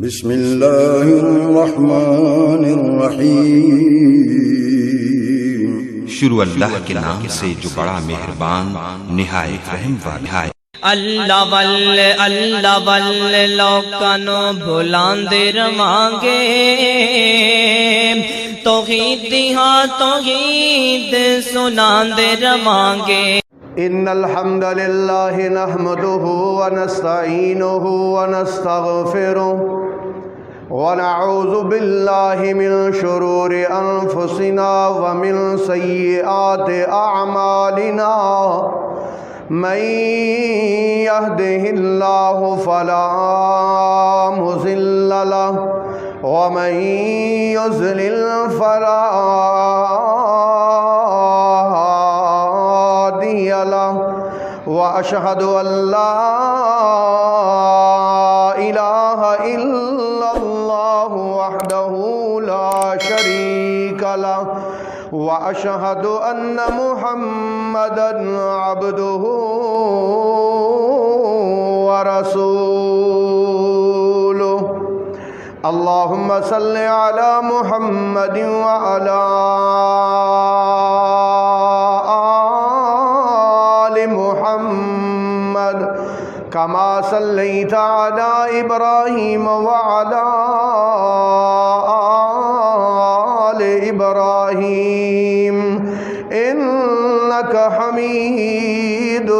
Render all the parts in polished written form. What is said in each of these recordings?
بسم اللہ الرحمن الرحیم۔ شروع اللہ کے نام سے جو بڑا مہربان نہایت رحم والا ہے۔ اللہ واللہ لوکانو بھلاندے رواں گے، توحید ہاں توحید سناندے رواں گے۔ ان الحمد للہ نحمده ونستعینه ونستغفره ونعوذ باللہ من شرور انفسنا ومن سیئات اعمالنا، من يهده الله فلا مضل له ومن يضلل فلا هادي له، وأشهد أن لا إله إلا الله وحده لا شريك له، وأشهد أن محمدًا عبده ورسوله۔ اللهم صل على محمد وعلى آل محمد كما صليت على إبراهيم وعلى آل إبراهيم إنك حميد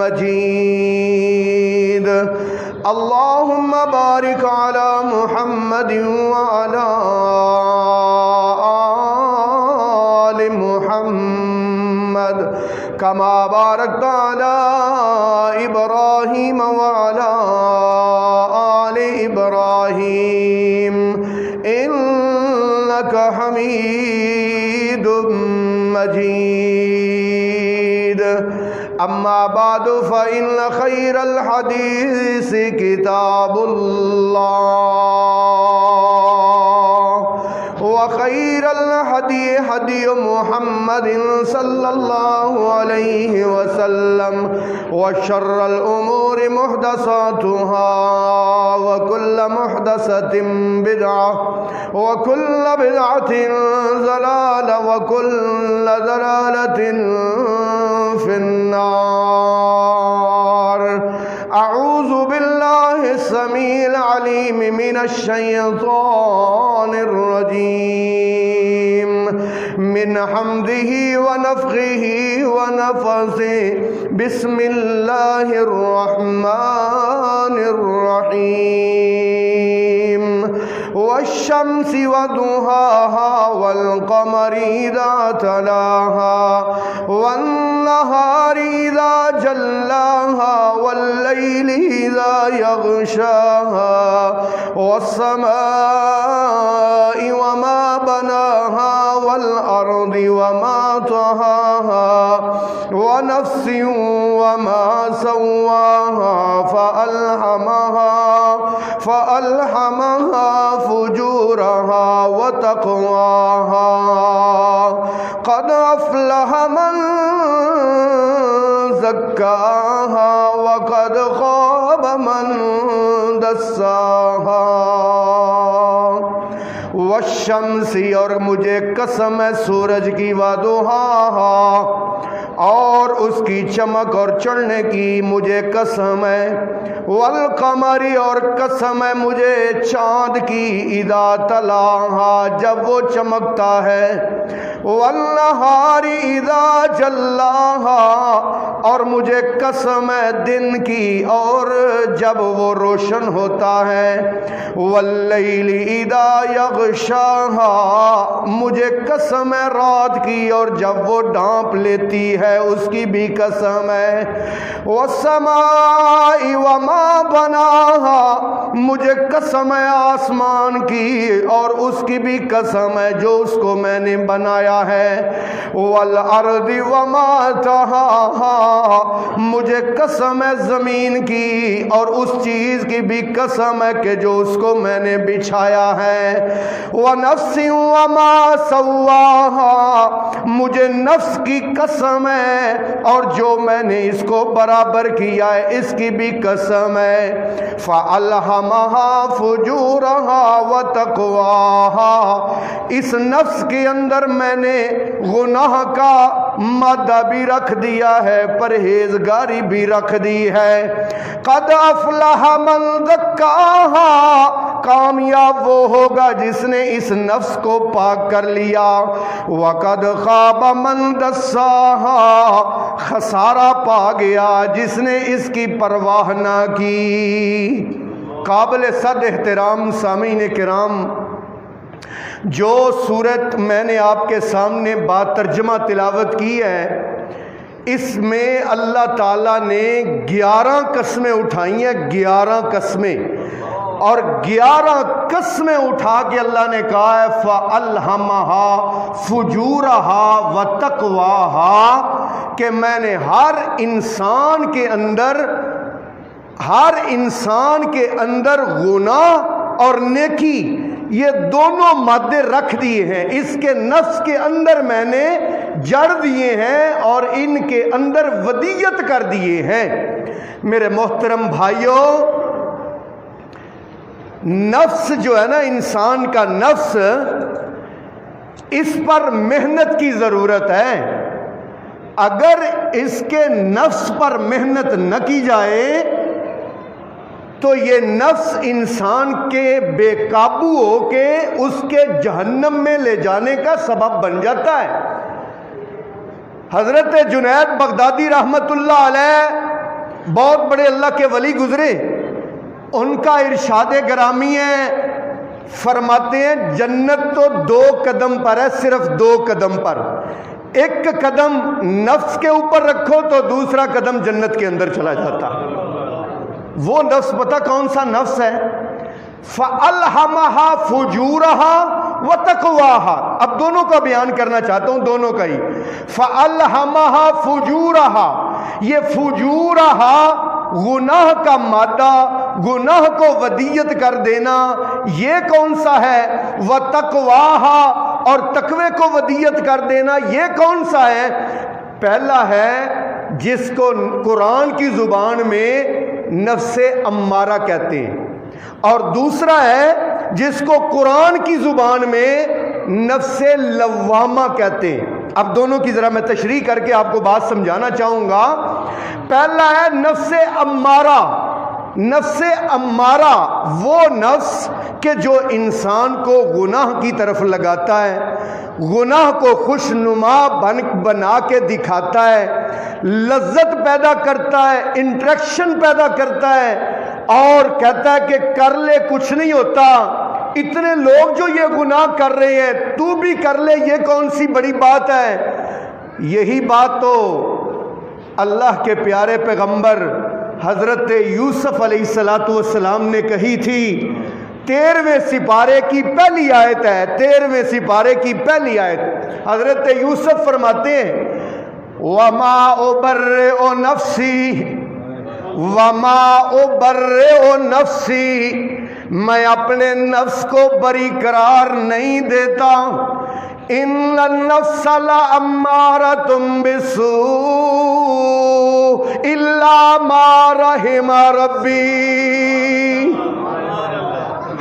مجيد۔ اللهم بارك على محمد وعلى آل محمد كما باركت على إبراهيم وعلى آل إبراهيم إنك حميد مجيد۔ اما بعد فإن خير الحديث كتاب الله، وخير الهدي هدي محمد صلى الله عليه وسلم، وشر الأمور محدثاتها، وكل محدثة بدعة، وكل بدعة ضلالة، وكل ضلالة في النار۔ اعوذ باللہ السمیع العلیم من الشیطان الرجیم، من حمده ونفخه ونفثه، بسم اللہ الرحمن الرحیم۔ والشمس وضحاها والقمر إذا تلاها والنهار إذا جلاها والليل إذا يغشاها والسماء وما بناها والأرض وما طحاها ونفس وما سواها فألهمها فجورها وتقواها، قد أفلح من زكاها وقد خاب من دساها۔ والشمس، اور مجھے قسم ہے سورج کی، وضحاها، اور اس کی چمک اور چڑھنے کی مجھے قسم ہے، والقمر، اور قسم ہے مجھے چاند کی، اذا تلاها، جب وہ چمکتا ہے، والنہار اذا جلاها، اور مجھے قسم ہے دن کی اور جب وہ روشن ہوتا ہے، واللیل اذا یغشاها، مجھے قسم ہے رات کی اور جب وہ ڈھانپ لیتی ہے اس کی بھی قسم ہے، والسماء وما بناها، مجھے قسم ہے آسمان کی اور اس کی بھی قسم ہے جو اس کو میں نے بنایا ہے، والارض وما طحاها، مجھے قسم ہے زمین کی اور اس چیز کی بھی قسم ہے کہ جو اس کو میں نے بچھایا ہے، وَنَفْسٍ وَمَا سَوَّاهَا، مجھے نفس کی قسم ہے اور جو میں نے اس کو برابر کیا ہے اس کی بھی قسم ہے، فَأَلْهَمَهَا فُجُورَهَا وَتَقْوَاهَا، اس نفس کے اندر میں نے گناہ کا مادہ بھی رکھ دیا ہے، پرہیزگاری بھی رکھ دی ہے، قَدْ أَفْلَحَ مَنْ زَكَّاهَا، کامیاب وہ ہوگا جس نے اس نفس کو پاک کر لیا، وَقَدْ خَابَ مَنْ دَسَّاهَا، خسارہ پا گیا جس نے اس کی پرواہ نہ کی۔ قابل صد احترام سامعین کرام، جو صورت میں نے آپ کے سامنے با ترجمہ تلاوت کی ہے، اس میں اللہ تعالیٰ نے 11 قسمیں اٹھائی ہیں، 11 قسمیں، اور 11 قسمیں اٹھا کے اللہ نے کہا ہے فَأَلْهَمَهَا فُجُورَهَا وَتَقْوَاهَا، کہ میں نے ہر انسان کے اندر گناہ اور نیکی یہ دونوں مادے رکھ دیے ہیں، اس کے نفس کے اندر میں نے جڑ دیے ہیں اور ان کے اندر ودیت کر دیے ہیں۔ میرے محترم بھائیوں، نفس جو ہے نا، انسان کا نفس، اس پر محنت کی ضرورت ہے۔ اگر اس کے نفس پر محنت نہ کی جائے تو یہ نفس انسان کے بے قابو ہو کے اس کے جہنم میں لے جانے کا سبب بن جاتا ہے۔ حضرت جنید بغدادی رحمت اللہ علیہ بہت بڑے اللہ کے ولی گزرے، ان کا ارشاد گرامی ہے، فرماتے ہیں جنت تو 2 قدم پر ہے، صرف 2 قدم پر، ایک قدم نفس کے اوپر رکھو تو دوسرا قدم جنت کے اندر چلا جاتا۔ وہ نفس پتہ کون سا نفس ہے؟ فَأَلْهَمَهَا فُجُورَهَا وَتَقْوَاهَا۔ اب دونوں کا بیان کرنا چاہتا ہوں، دونوں کا ہی۔ فَأَلْهَمَهَا فُجُورَهَا، یہ فجورہا گناہ کا مادہ، گناہ کو ودیت کر دینا، یہ کون سا ہے؟ وَتَقْوَاهَا، اور تقوی کو ودیت کر دینا، یہ کون سا ہے؟ پہلا ہے جس کو قرآن کی زبان میں نفس امارہ کہتے ہیں، اور دوسرا ہے جس کو قرآن کی زبان میں نفس لوامہ کہتے ہیں۔ اب دونوں کی ذرا میں تشریح کر کے آپ کو بات سمجھانا چاہوں گا۔ پہلا ہے نفس امارہ۔ نفس امارہ وہ نفس کہ جو انسان کو گناہ کی طرف لگاتا ہے، گناہ کو خوشنما بنا کے دکھاتا ہے، لذت پیدا کرتا ہے، انٹریکشن پیدا کرتا ہے، اور کہتا ہے کہ کر لے کچھ نہیں ہوتا، اتنے لوگ جو یہ گناہ کر رہے ہیں تو بھی کر لے، یہ کون سی بڑی بات ہے۔ یہی بات تو اللہ کے پیارے پیغمبر حضرت یوسف علیہ السلام نے کہی تھی۔ 13ویں سپارے کی پہلی آیت ہے، 13ویں سپارے کی پہلی آیت۔ حضرت یوسف فرماتے ہیں وَمَا أُبَرِّئُ نَفْسِي وَمَا أُبَرِّئُ نَفْسِي، میں اپنے نفس کو بری قرار نہیں دیتا، إِنَّ النَّفْسَ لَأَمَّارَةٌ بِالسُّوءِ إِلَّا مَا رَحِمَ رَبِّي،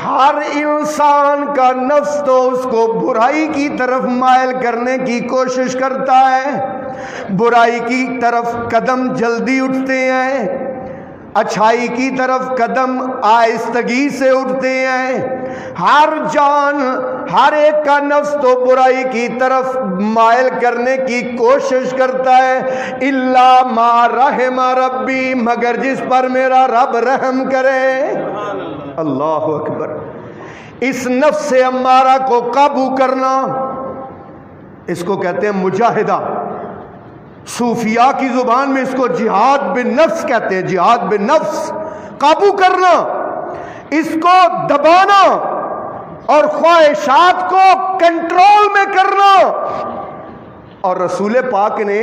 ہر انسان کا نفس تو اس کو برائی کی طرف مائل کرنے کی کوشش کرتا ہے، برائی کی طرف قدم جلدی اٹھتے ہیں، اچھائی کی طرف قدم آہستگی سے اٹھتے ہیں۔ ہر جان، ہر ایک کا نفس تو برائی کی طرف مائل کرنے کی کوشش کرتا ہے، الا ما رحم ربی، مگر جس پر میرا رب رحم کرے۔ اللہ اکبر۔ اس نفس امارہ کو قابو کرنا، اس کو کہتے ہیں مجاہدہ، صوفیاء کی زبان میں اس کو جہاد بالنفس کہتے ہیں، جہاد بالنفس، قابو کرنا، اس کو دبانا اور خواہشات کو کنٹرول میں کرنا۔ اور رسول پاک نے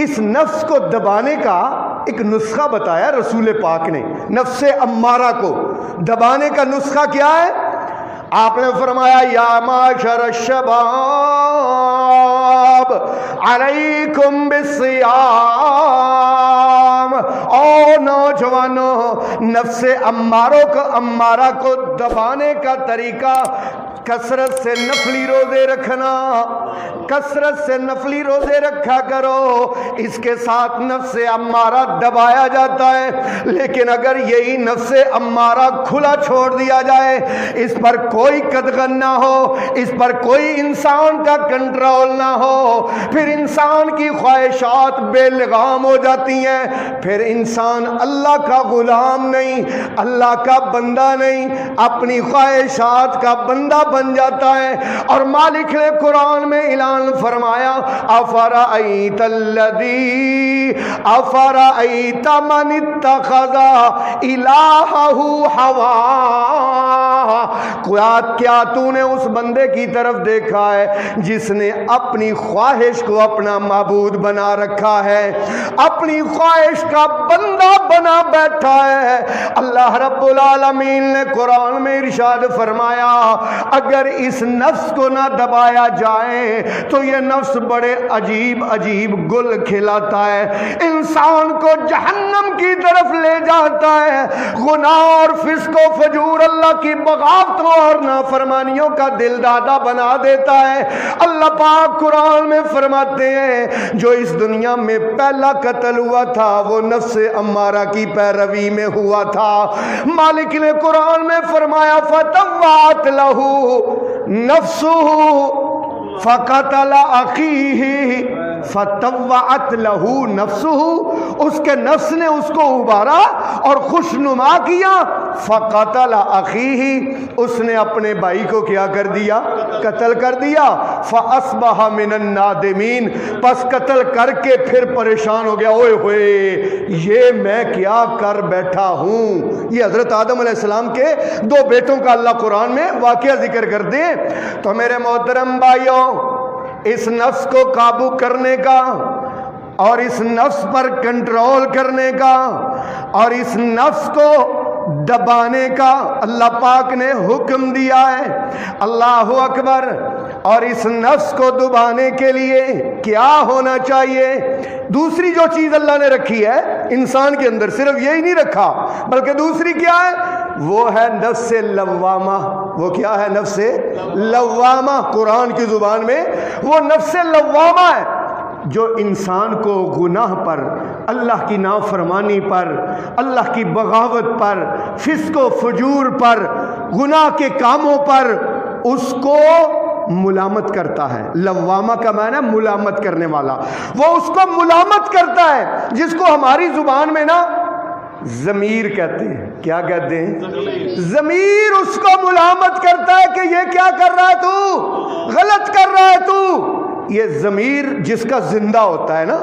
اس نفس کو دبانے کا ایک نسخہ بتایا. رسول پاک نے نفس امارہ کو دبانے کا نسخہ کیا ہے؟ آپ نے فرمایا یا معاشر الشباب علیکم بالصیام. او نوجوانوں، نفس امارہ کو دبانے کا طریقہ کثرت سے نفلی روزے رکھنا. کثرت سے نفلی روزے رکھا کرو، اس کے ساتھ نفس امارہ دبایا جاتا ہے. لیکن اگر یہی نفس امارہ کھلا چھوڑ دیا جائے، اس پر کوئی قدغن نہ ہو، اس پر کوئی انسان کا کنٹرول نہ ہو، پھر انسان کی خواہشات بے لگام ہو جاتی ہیں. پھر انسان اللہ کا غلام نہیں، اللہ کا بندہ نہیں، اپنی خواہشات کا بندہ بن جاتا ہے. اور مالک نے قرآن میں اعلان فرمایا افرأیت من اتخذ الہہ ہوا. کیا تو نے اس بندے کی طرف دیکھا ہے جس نے اپنی خواہش کو اپنا معبود بنا رکھا ہے، اپنی خواہش کا بندہ بنا بیٹھا ہے. اللہ رب العالمین نے قرآن میں ارشاد فرمایا اگر اس نفس کو نہ دبایا جائے تو یہ نفس بڑے عجیب عجیب گل کھلاتا ہے، انسان کو جہنم کی طرف لے جاتا ہے. گناہ اور فسق و فجور، اللہ کی بغاوتوں اور نافرمانیوں کا دل دادا بنا دیتا ہے. اللہ پاک قرآن میں فرماتے ہیں جو اس دنیا میں پہلا قتل ہوا تھا وہ نفس امارہ کی پیروی میں ہوا تھا. مالک نے قرآن میں فرمایا فَتَوَّعَتْ لَهُ نَفْسُهُ فَقَتَلَ أَخِيهِ. فَتَوَّعَتْ لَهُ نَفْسُهُ، اس کے نفس نے اس کو ابارا اور خوشنما کیا. فَقَتَلَ أَخِيهِ، اس نے اپنے بھائی کو کیا کر دیا؟ قتل کر دیا. فَأَصْبَحَ مِنَ النَّادِمِينَ، پس قتل کر کے پھر پریشان ہو گیا، اوئے ہوئے یہ میں کیا کر بیٹھا ہوں. یہ حضرت آدم علیہ السلام کے دو بیٹوں کا اللہ قرآن میں واقعہ ذکر کر دیں. تو میرے محترم بھائیوں، اس نفس کو قابو کرنے کا اور اس نفس پر کنٹرول کرنے کا اور اس نفس کو دبانے کا اللہ پاک نے حکم دیا ہے. اللہ اکبر. اور اس نفس کو دبانے کے لیے کیا ہونا چاہیے؟ دوسری جو چیز اللہ نے رکھی ہے انسان کے اندر، صرف یہی نہیں رکھا بلکہ دوسری کیا ہے؟ وہ ہے نفس لوامہ. وہ کیا ہے؟ نفس لوامہ. قرآن کی زبان میں وہ نفس لوامہ ہے جو انسان کو گناہ پر، اللہ کی نافرمانی پر، اللہ کی بغاوت پر، فسق و فجور پر، گناہ کے کاموں پر اس کو ملامت کرتا ہے. لوامہ کا معنی ہے ملامت کرنے والا. وہ اس کو ملامت کرتا ہے جس کو ہماری زبان میں نا ضمیر کہتے ہیں. کیا کہتے ہیں؟ ضمیر اس کو ملامت کرتا ہے کہ یہ کیا کر رہا ہے تو، غلط کر رہا ہے تو. یہ ضمیر جس کا زندہ ہوتا ہے نا،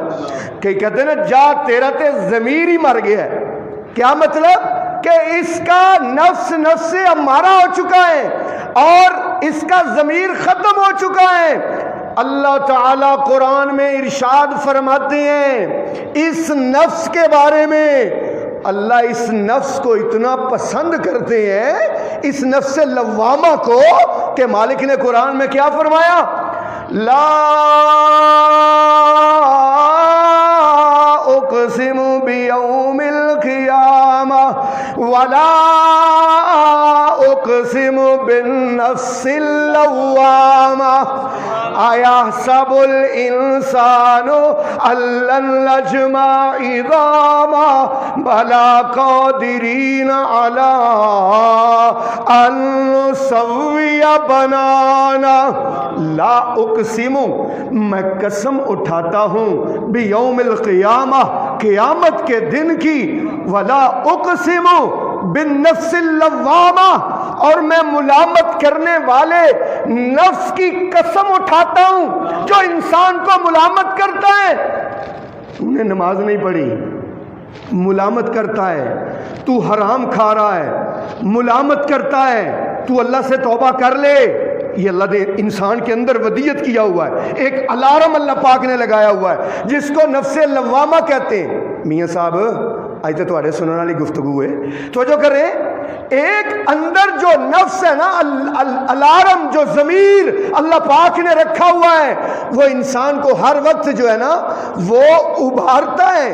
کہ کہتے ہیں نا جا تیرا تے ضمیر ہی مر گیا ہے. کیا مطلب؟ کہ اس کا نفس امارہ ہو چکا ہے اور اس کا ضمیر ختم ہو چکا ہے. اللہ تعالیٰ قرآن میں ارشاد فرماتے ہیں اس نفس کے بارے میں، اللہ اس نفس کو اتنا پسند کرتے ہیں، اس نفس لوامہ کو، کہ مالک نے قرآن میں کیا فرمایا؟ لا اقسم بیوم القیامہ ولا اقسم بالنفس اللوامہ ایحسب الانسان ان لن نجمع عظامہ بلا قادرین علی ان نسوی بنانا. لا اقسم، میں قسم اٹھاتا ہوں، بیوم القیامہ، قیامت کے دن کی، ولا اقسم بالنفس اللوامہ، اور میں ملامت کرنے والے نفس کی قسم اٹھاتا ہوں جو انسان کو ملامت کرتا ہے. تو نے نماز نہیں پڑھی، ملامت کرتا ہے. تو حرام کھا رہا ہے، ملامت کرتا ہے. تو اللہ سے توبہ کر لے، یہ اللہ نے انسان کے اندر ودیت کیا ہوا ہے، ایک الارم اللہ پاک نے لگایا ہوا ہے جس کو نفس لوامہ کہتے ہیں۔ میاں صاحب آج تو تھوڑے سننے والی گفتگو ہے، توجہ کریں، ایک اندر جو نفس ہے نا، الارم جو ضمیر اللہ پاک نے رکھا ہوا ہے، وہ انسان کو ہر وقت جو ہے نا وہ ابھارتا ہے،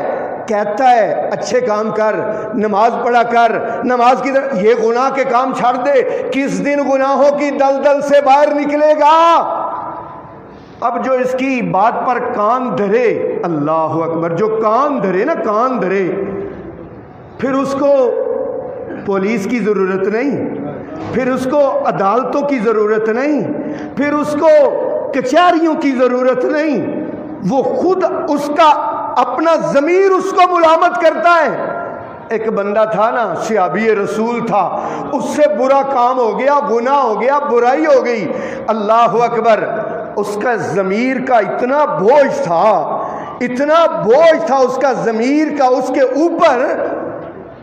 کہتا ہے اچھے کام کر، نماز پڑھا کر، نماز کی طرف، یہ گناہ کے کام چھاڑ دے، کس دن گناہوں کی دلدل سے باہر نکلے گا۔ اب جو اس کی بات پر کان دھرے، اللہ اکبر، جو کان دھرے نا، کان دھرے، پھر اس کو پولیس کی ضرورت نہیں، پھر اس کو عدالتوں کی ضرورت نہیں، پھر اس کو کچہریوں کی ضرورت نہیں، وہ خود اس کا اپنا ضمیر اس کو ملامت کرتا ہے۔ ایک بندہ تھا نا، صحابی رسول تھا، اس سے برا کام ہو گیا، گناہ ہو گیا، برائی ہو گئی، اللہ اکبر، اس کا ضمیر کا اتنا بوجھ تھا، اتنا بوجھ تھا اس کا ضمیر کا اس کے اوپر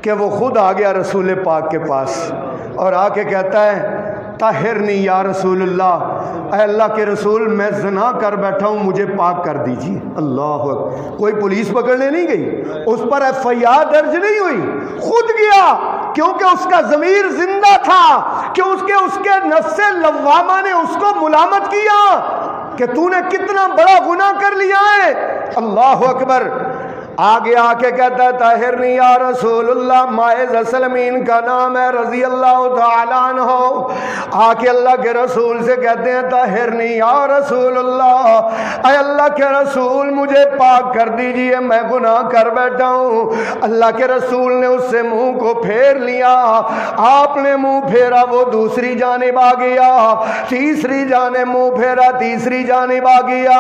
کہ وہ خود آ گیا رسول پاک کے پاس اور آ کے کہتا ہے طاہرنی یا رسول اللہ، اے اللہ کے رسول میں زنا کر بیٹھا ہوں، مجھے پاک کر دیجیے۔ اللہ اکبر، کوئی پولیس پکڑنے نہیں گئی، اس پر ایف آئی آر درج نہیں ہوئی، خود گیا، کیونکہ اس کا ضمیر زندہ تھا، کہ اس کے نفس لوامہ نے اس کو ملامت کیا کہ تو نے کتنا بڑا گناہ کر لیا ہے۔ اللہ اکبر، آگے آ کے کہتا ہے طاہرنی یا رسول اللہ، ماعز سلمین کا نام ہے رضی اللہ تعالیٰ عنہ، آ کے اللہ کے رسول سے کہتے ہیں طاہرنی یا رسول اللہ، اے اللہ کے رسول مجھے پاک کر دیجئے، میں گناہ کر بیٹھا ہوں۔ اللہ کے رسول نے اس سے منہ کو پھیر لیا، آپ نے منہ پھیرا، وہ دوسری جانب آ گیا، تیسری جانب منہ پھیرا، تیسری جانب آ گیا،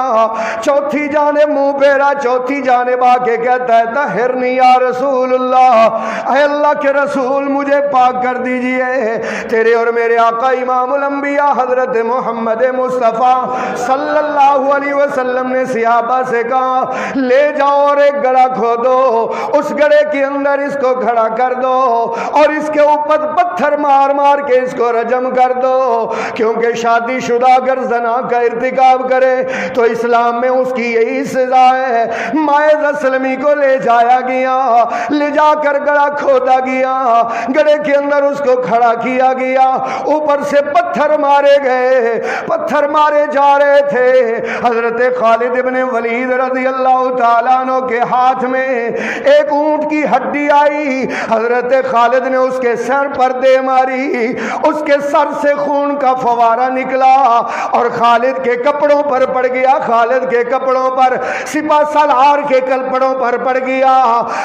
چوتھی جانب منہ پھیرا، چوتھی جانب آ کے کہتا ہے طاہرنی یا رسول اللہ، اے اللہ کے رسول مجھے پاک کر دیجئے۔ تیرے اور میرے آقا امام الانبیاء حضرت محمد مصطفیٰ صلی اللہ علیہ وسلم نے صحابہ سے کہا لے جاؤ اور ایک گڑھا کھودو، اس گڑھے کے اندر اس کو کھڑا کر دو اور اس کے اوپر پتھر مار مار کے اس کو رجم کر دو، کیونکہ شادی شدہ اگر زنا کا ارتکاب کرے تو اسلام میں اس کی یہی سزا ہے۔ ماعز اسلمی کو لے جایا گیا، لے جا کر گڑھا کھودا گیا، گڑھے کے اندر اس کو کھڑا کیا گیا، اوپر سے پتھر مارے گئے، پتھر مارے جا رہے تھے۔ حضرت خالد ابن ولید رضی اللہ تعالیٰ عنہ کے ہاتھ میں ایک اونٹ کی ہڈی آئی، حضرت خالد نے اس کے سر پر دے ماری، اس کے سر سے خون کا فوارہ نکلا اور خالد کے کپڑوں پر پڑ گیا، خالد کے کپڑوں پر، سپہ سالار کے کپڑوں پر پڑ گیا۔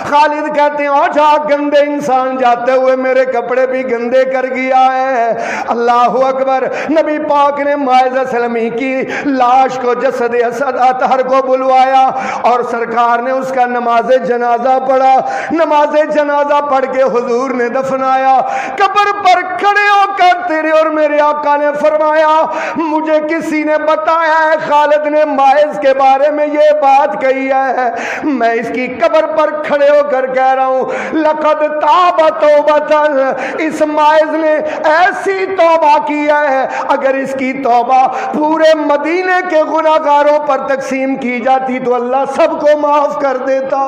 خالد کہتے ہیں اور جا گندے انسان جاتے ہوئے میرے کپڑے بھی گندے کر گیا ہے۔ اللہ اکبر، نبی پاک نے ماعز سلمی کی لاش کو جسد اسد اطہر کو بلوایا اور سرکار نے اس کا نماز جنازہ پڑھا، نماز جنازہ پڑھ کے حضور نے دفنایا۔ قبر پر کھڑے ہو کر تیرے اور میرے آقا نے فرمایا مجھے کسی نے بتایا ہے خالد نے ماعز کے بارے میں یہ بات کہی ہے، میں اس کی قبر پر کھڑے ہو کر کہہ رہا ہوں لقد تاب توبتن، اس ماعز نے ایسی توبہ کی ہے اگر اس کی توبہ پورے مدینے کے گناہگاروں پر تقسیم کی جاتی تو اللہ سب کو معاف کر دیتا۔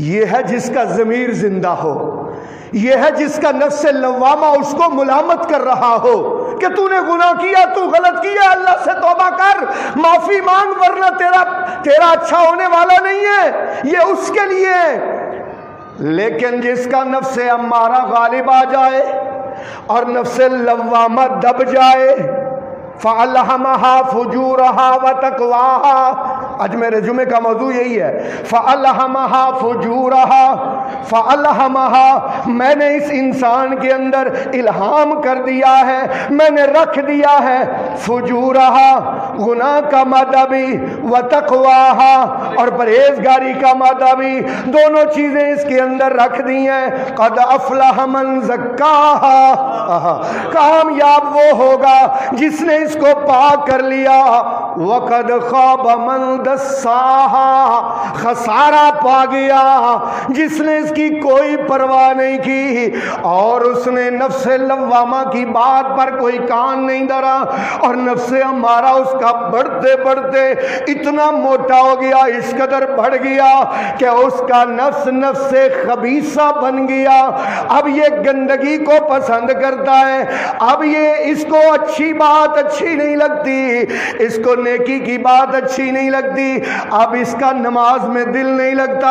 یہ ہے جس کا ضمیر زندہ ہو، یہ ہے جس کا نفس لوامہ اس کو ملامت کر رہا ہو کہ تو نے گناہ کیا، تو غلط کیا، اللہ سے توبہ کر، معافی مانگ، ورنہ تیرا اچھا ہونے والا نہیں ہے، یہ اس کے لیے۔ لیکن جس کا نفس امارہ غالب آ جائے اور نفس لوامہ دب جائے، فَأَلْهَمَهَا فُجُورَهَا وَتَقْوَاهَا، آج میرے جمعے کا موضوع یہی ہے، فَأَلْهَمَهَا فُجُورَهَا، فَأَلْهَمَهَا، میں نے اس انسان کے اندر الہام کر دیا ہے، میں نے رکھ دیا ہے فجورہا، گناہ کا مادہ بھی، وتقواہا، اور پرہیزگاری کا مادہ بھی، دونوں چیزیں اس کے اندر رکھ دی ہیں۔ قد افلح من زکاہا، کامیاب وہ ہوگا جس نے اس کو پاک کر لیا۔ وقد خواب من دساہا، خسارہ پا گیا جس نے اس کی کوئی پرواہ نہیں کی اور اس نے نفس لوامہ کی بات پر کوئی کان نہیں دھرا، اور نفس امارہ اس کا بڑھتے بڑھتے اتنا موٹا ہو گیا، اس قدر بڑھ گیا کہ اس کا نفس خبیثہ بن گیا۔ اب یہ گندگی کو پسند کرتا ہے، اب یہ اس کو اچھی بات اچھی نہیں لگتی، اس کو نیکی کی بات اچھی نہیں لگتی، اب اس کا نماز میں دل نہیں لگتا،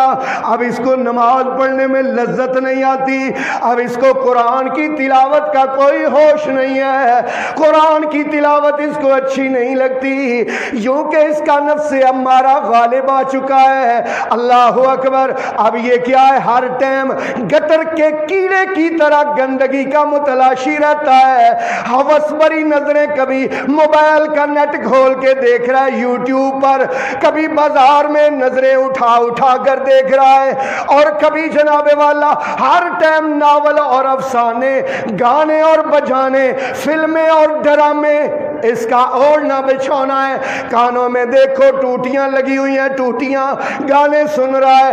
اب اس کو نماز پڑھنے میں لذت نہیں آتی، اب اس کو قرآن کی تلاوت کا کوئی ہوش نہیں ہے، قرآن کی تلاوت اس کو اچھی نہیں لگتی، یوں کہ اس کا نفس امارہ غالب آ چکا ہے۔ اللہ اکبر! اب یہ کیا ہے، ہر ٹائم گٹر کے کیڑے کی طرح گندگی کا متلاشی رہتا ہے، ہوس بری نظریں، کبھی موبائل کا نیٹ کھول کے دیکھ رہا ہے یوٹیوب پر، کبھی بازار میں نظریں اٹھا اٹھا کر دیکھ رہا ہے، اور کبھی جناب والا ہر ٹائم ناول اور افسانے، گانے اور بجانے، فلمیں اور ڈرامے، اس کا اوڑھنا بچھونا ہے، کانوں میں دیکھو ٹوٹیاں لگی ہوئی ہیں، ٹوٹیاں، گانے سن رہا ہے،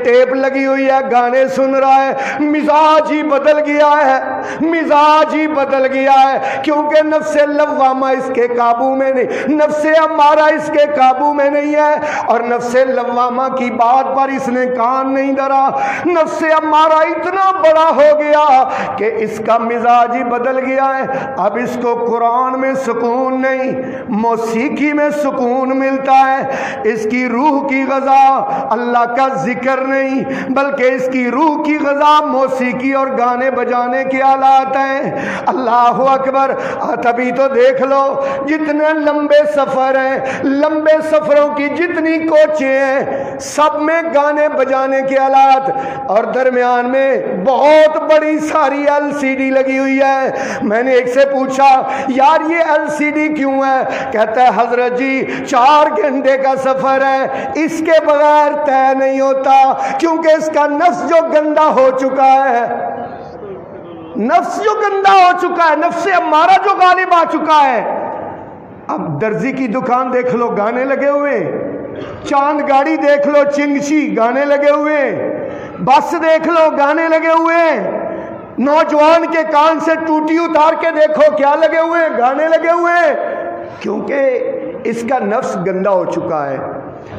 ٹیپ لگی ہوئی ہے، گانے سن رہا ہے، مزاج ہی بدل گیا ہے، مزاج ہی بدل گیا ہے، کیونکہ نفس لوامہ اس کے قابو میں نہیں، نفس امارہ اس کے قابو میں نہیں ہے، اور نفس لوامہ کی بات پر اس نے کان نہیں دھرا، نفس امارہ اتنا بڑا ہو گیا کہ اس کا مزاج ہی بدل گیا ہے، اب اس کو قرآن میں سکون نہیں، موسیقی میں سکون ملتا ہے، اس کی روح کی غذا اللہ کا ذکر نہیں، بلکہ اس کی روح کی غذا موسیقی اور گانے بجانے کے آلات ہیں۔ اللہ اکبر! تبھی تو دیکھ لو جتنے لمبے سفر ہیں، لمبے سفروں کی جتنی کوچیں ہیں، سب میں گانے بجانے کے آلات، اور درمیان میں بہت بڑی ساری LCD لگی ہوئی ہے۔ میں نے ایک سے پوچھا یار یہ LCD کیوں ہے؟ کہتا ہے حضرت جی 4 گھنٹے کا سفر ہے، اس کے بغیر طے نہیں ہوتا، کیونکہ اس کا نفس جو گندا ہو چکا ہے، نفس جو گندا ہو چکا ہے، نفس امارہ جو غالب آ چکا ہے۔ اب درزی کی دکان دیکھ لو، گانے لگے ہوئے، چاند گاڑی دیکھ لو، چنگشی، گانے لگے ہوئے، بس دیکھ لو، گانے لگے ہوئے، نوجوان کے کان سے ٹوٹی اتار کے دیکھو، کیا لگے ہوئے، گانے لگے ہوئے، کیونکہ اس کا نفس گندا ہو چکا ہے۔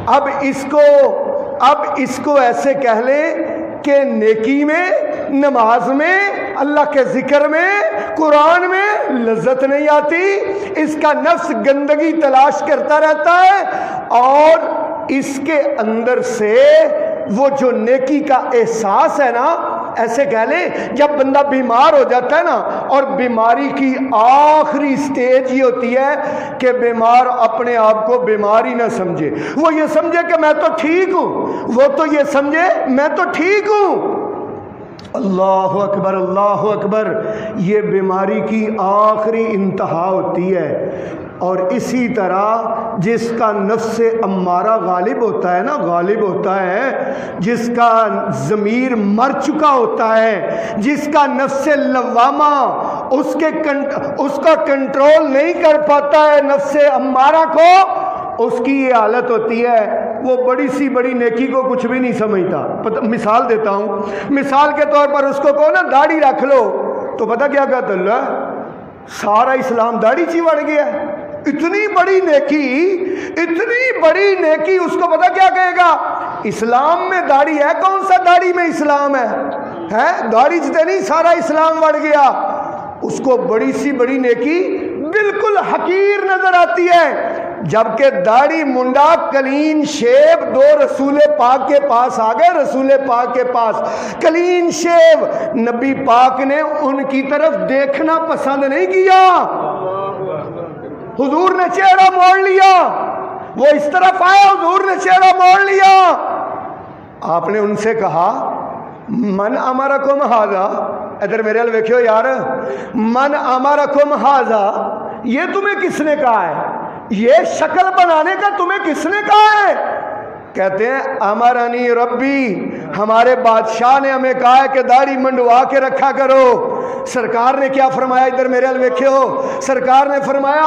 اب اس کو ایسے کہہ لیں کہ نیکی میں، نماز میں، اللہ کے ذکر میں، قرآن میں لذت نہیں آتی، اس کا نفس گندگی تلاش کرتا رہتا ہے، اور اس کے اندر سے وہ جو نیکی کا احساس ہے نا، ایسے کہہ لیں جب بندہ بیمار ہو جاتا ہے نا، اور بیماری کی آخری سٹیج یہ ہوتی ہے کہ بیمار اپنے آپ کو بیماری نہ سمجھے، وہ یہ سمجھے کہ میں تو ٹھیک ہوں، وہ تو یہ سمجھے میں تو ٹھیک ہوں۔ اللہ اکبر، اللہ اکبر! یہ بیماری کی آخری انتہا ہوتی ہے۔ اور اسی طرح جس کا نفس امارہ غالب ہوتا ہے نا، غالب ہوتا ہے، جس کا ضمیر مر چکا ہوتا ہے، جس کا نفس لوامہ اس کا کنٹرول نہیں کر پاتا ہے نفس امارہ کو، اس کی یہ حالت ہوتی ہے، وہ بڑی سی بڑی نیکی کو کچھ بھی نہیں سمجھتا۔ مثال دیتا ہوں، مثال کے طور پر اس کو کہو نا داڑھی رکھ لو، تو پتہ کیا کہتا اللہ سارا اسلام داڑھی چیوڑ گیا ہے، اتنی بڑی نیکی، اس کو پتہ کیا کہے گا، اسلام میں داڑھی ہے، کون سا داڑھی میں اسلام ہے، داڑھی جتے نہیں سارا اسلام بڑھ گیا۔ اس کو بڑی سی بڑی نیکی بالکل حقیر نظر آتی ہے، جبکہ داڑھی منڈا کلین شیو دو رسول پاک کے پاس آ گئے، رسول پاک کے پاس کلین شیو، نبی پاک نے ان کی طرف دیکھنا پسند نہیں کیا، حضور نے چہرہ موڑ لیا، وہ اس طرف آیا، حضور نے چہرہ موڑ لیا۔ آپ نے ان سے کہا من امرکم ھذا، ادھر میرے حال دیکھو یار، من امرکم ھذا، یہ تمہیں کس نے کہا ہے، یہ شکل بنانے کا تمہیں کس نے کہا ہے؟ کہتے ہیں امرنی ربی، ہمارے بادشاہ نے ہمیں کہا ہے کہ داڑھی منڈوا کے رکھا کرو۔ سرکار نے کیا فرمایا، ادھر میرے حال دیکھو، سرکار نے فرمایا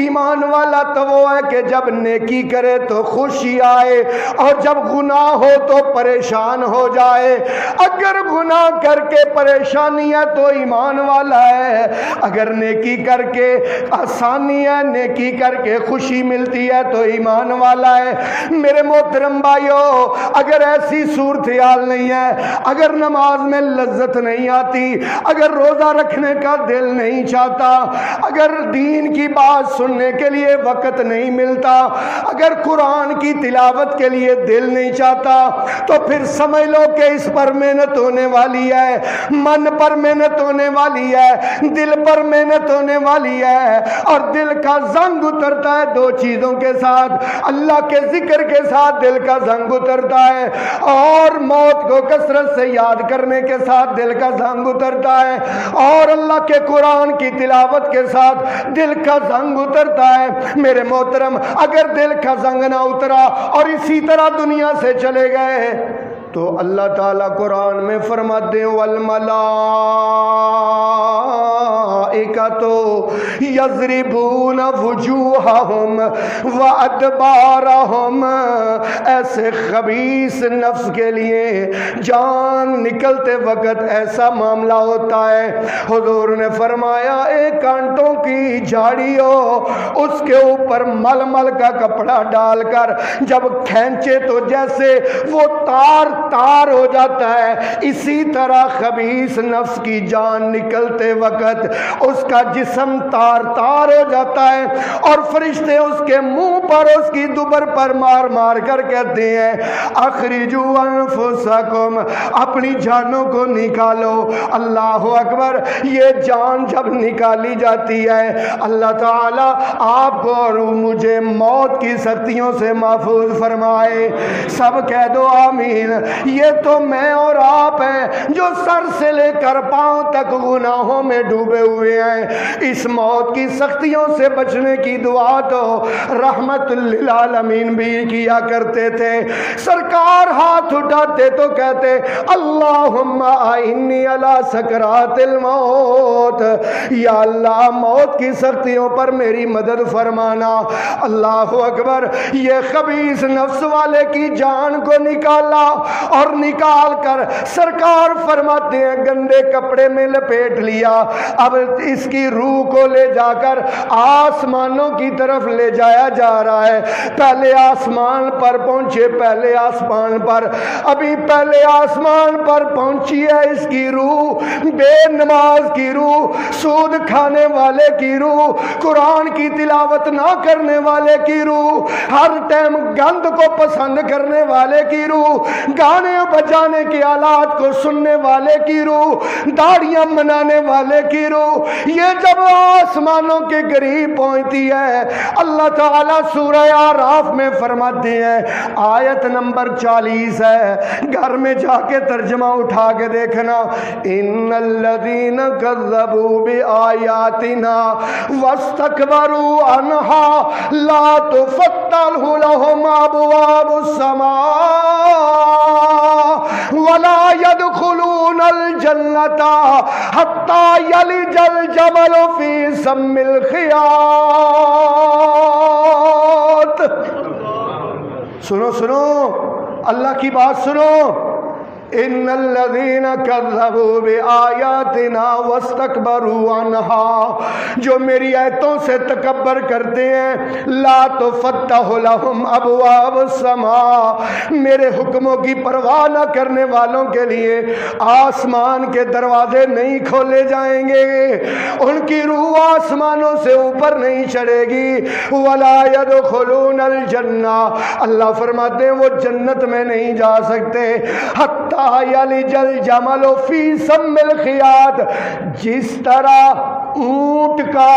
ایمان والا تو وہ ہے کہ جب نیکی کرے تو خوشی آئے اور جب گناہ ہو تو پریشان ہو جائے۔ اگر گناہ کر کے پریشانی ہے تو ایمان والا ہے، اگر نیکی کر کے آسانی ہے، نیکی کر کے خوشی ملتی ہے تو ایمان والا ہے۔ میرے محترم بھائیو، اگر ایسی صورتحال نہیں ہے، اگر نماز میں لذت نہیں آتی، اگر روزہ رکھنے کا دل نہیں چاہتا، اگر دین کی بات سننے کے لیے وقت نہیں ملتا، اگر قرآن کی تلاوت کے لیے دل نہیں چاہتا، تو پھر سمجھ لو کہ اس پر محنت ہونے والی ہے، من پر محنت ہونے والی ہے، دل پر محنت ہونے والی ہے، اور دل کا زنگ اترتا ہے دو چیزوں کے ساتھ، اللہ کے ذکر کے ساتھ دل کا زنگ اترتا ہے، اور موت کو کثرت سے یاد کرنے کے ساتھ دل کا زنگ اترتا ہے، اور اللہ کے قرآن کی تلاوت کے ساتھ دل کا زنگ اترتا ہے۔ میرے محترم، اگر دل کا زنگ نہ اترا اور اسی طرح دنیا سے چلے گئے تو اللہ تعالیٰ قرآن میں فرماتے ہیں وَالْمَلَائِكَةُ يَضْرِبُونَ وُجُوهَهُمْ وَأَدْبَارَهُمْ، ایسے خبیث نفس کے لیے جان نکلتے وقت ایسا معاملہ ہوتا ہے، حضور نے فرمایا ایک کانٹوں کی جھاڑی ہو، اس کے اوپر مل مل کا کپڑا ڈال کر جب کھینچے تو جیسے وہ تار ہو جاتا ہے، اسی طرح خبیث نفس کی جان نکلتے وقت اس کا جسم تار ہو جاتا ہے، اور فرشتے اس کے منہ پر اس کی دبر پر مار مار کر کہتے ہیں اخرجوا انفسکم، اپنی جانوں کو نکالو۔ اللہ اکبر، یہ جان جب نکالی جاتی ہے اللہ تعالی آپ کو اور مجھے موت کی سختیوں سے محفوظ فرمائے۔ سب کہہ دو آمین۔ یہ تو میں اور آپ ہیں جو سر سے لے کر پاؤں تک گناہوں میں ڈوبے ہوئے ہیں، اس موت کی سختیوں سے بچنے کی دعا تو رحمت للعالمین بھی کیا کرتے تھے۔ سرکار ہاتھ اٹھاتے تو کہتے اللہم اعنی علی سکرات الموت، یا اللہ موت کی سختیوں پر میری مدد فرمانا۔ اللہ اکبر، یہ خبیث نفس والے کی جان کو نکالا، اور نکال کر سرکار فرماتے ہیں گندے کپڑے میں لپیٹ لیا، اب اس کی روح کو لے جا کر آسمانوں کی طرف لے جایا جا رہا ہے۔ پہلے آسمان پر پہنچے، پہلے آسمان پر، ابھی پہلے آسمان پر پہنچی ہے اس کی روح، بے نماز کی روح، سود کھانے والے کی روح، قرآن کی تلاوت نہ کرنے والے کی روح، ہر ٹائم گند کو پسند کرنے والے کی روح، گانے بجانے کے آلات کو سننے والے کی روح، داڑیاں منانے والے کی روح، یہ جب آسمانوں کے قریب پہنچتی ہے اللہ تعالیٰ سورہ اعراف میں فرماتے ہیں، آیت نمبر 40 ہے، گھر میں جا کے ترجمہ اٹھا کے دیکھنا، ان الذین کذبوا بآیاتنا واستکبروا عنہا لا تفتح لهم ابواب السماء ولا يدخلون الجنة حتى يلج الجمل في سم الخياط۔ سنو سنو، اللہ کی بات سنو، ان الذین کذبوا بآیاتنا واستکبروا عنہا، جو میری آیتوں سے تکبر کرتے ہیں، لا تفتح لهم ابواب السماء، میرے حکموں کی پرواہ نہ کرنے والوں کے لیے آسمان کے دروازے نہیں کھولے جائیں گے، ان کی روح آسمانوں سے اوپر نہیں چڑھے گی، ولا يدخلون الجنہ، اللہ فرماتے ہیں وہ جنت میں نہیں جا سکتے، حتی یلج الجمل فی سم الخیاط، جس طرح اونٹ کا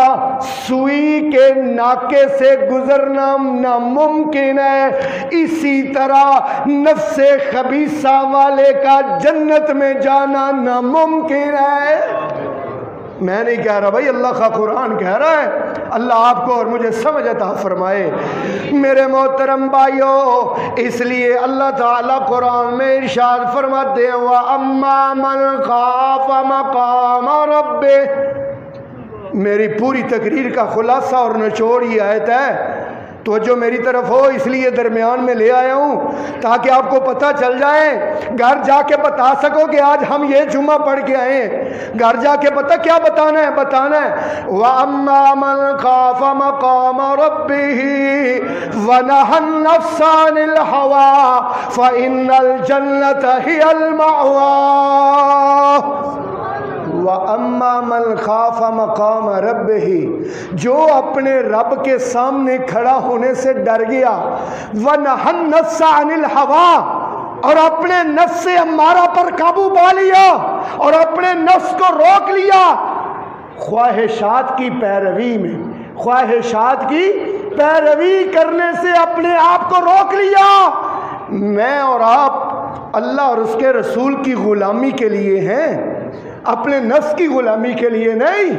سوئی کے ناکے سے گزرنا ناممکن ہے، اسی طرح نفس خبیثہ والے کا جنت میں جانا ناممکن ہے۔ میں نہیں کہہ رہا بھائی، اللہ کا قرآن کہہ رہا ہے، اللہ آپ کو اور مجھے سمجھ عطا فرمائے۔ میرے محترم بھائیو، اس لیے اللہ تعالیٰ قرآن میں ارشاد فرماتے ہیں وَأَمَّا مَنْ خَافَ مَقَامَ رَبِّهِ، میری پوری تقریر کا خلاصہ اور نچوڑ یہ آیت ہے، توجہ میری طرف ہو، اس لیے درمیان میں لے آیا ہوں تاکہ آپ کو پتہ چل جائے، گھر جا کے بتا سکو کہ آج ہم یہ جمعہ پڑھ کے آئے ہیں، گھر جا کے پتہ کیا بتانا ہے، بتانا ہے وَأَمَّا مَنْ خَافَ مَقَامَ رَبِّهِ وَنَهَى النَّفْسَ عَنِ الْهَوَىٰ فَإِنَّ الْجَنَّةَ هِيَ الْمَأْوَىٰ۔ وَأَمَّا مَنْ خَافَ مَقَامَ رَبِّهِ، جو اپنے رب کے سامنے کھڑا ہونے سے ڈر گیا، وَنَهَى النَّفْسَ عَنِ الْهَوَىٰ، اور اپنے نفس امارہ پر قابو پا لیا اور اپنے نفس کو روک لیا خواہشات کی پیروی میں، خواہشات کی پیروی کرنے سے اپنے آپ کو روک لیا۔ میں اور آپ اللہ اور اس کے رسول کی غلامی کے لیے ہیں، اپنے نفس کی غلامی کے لیے نہیں،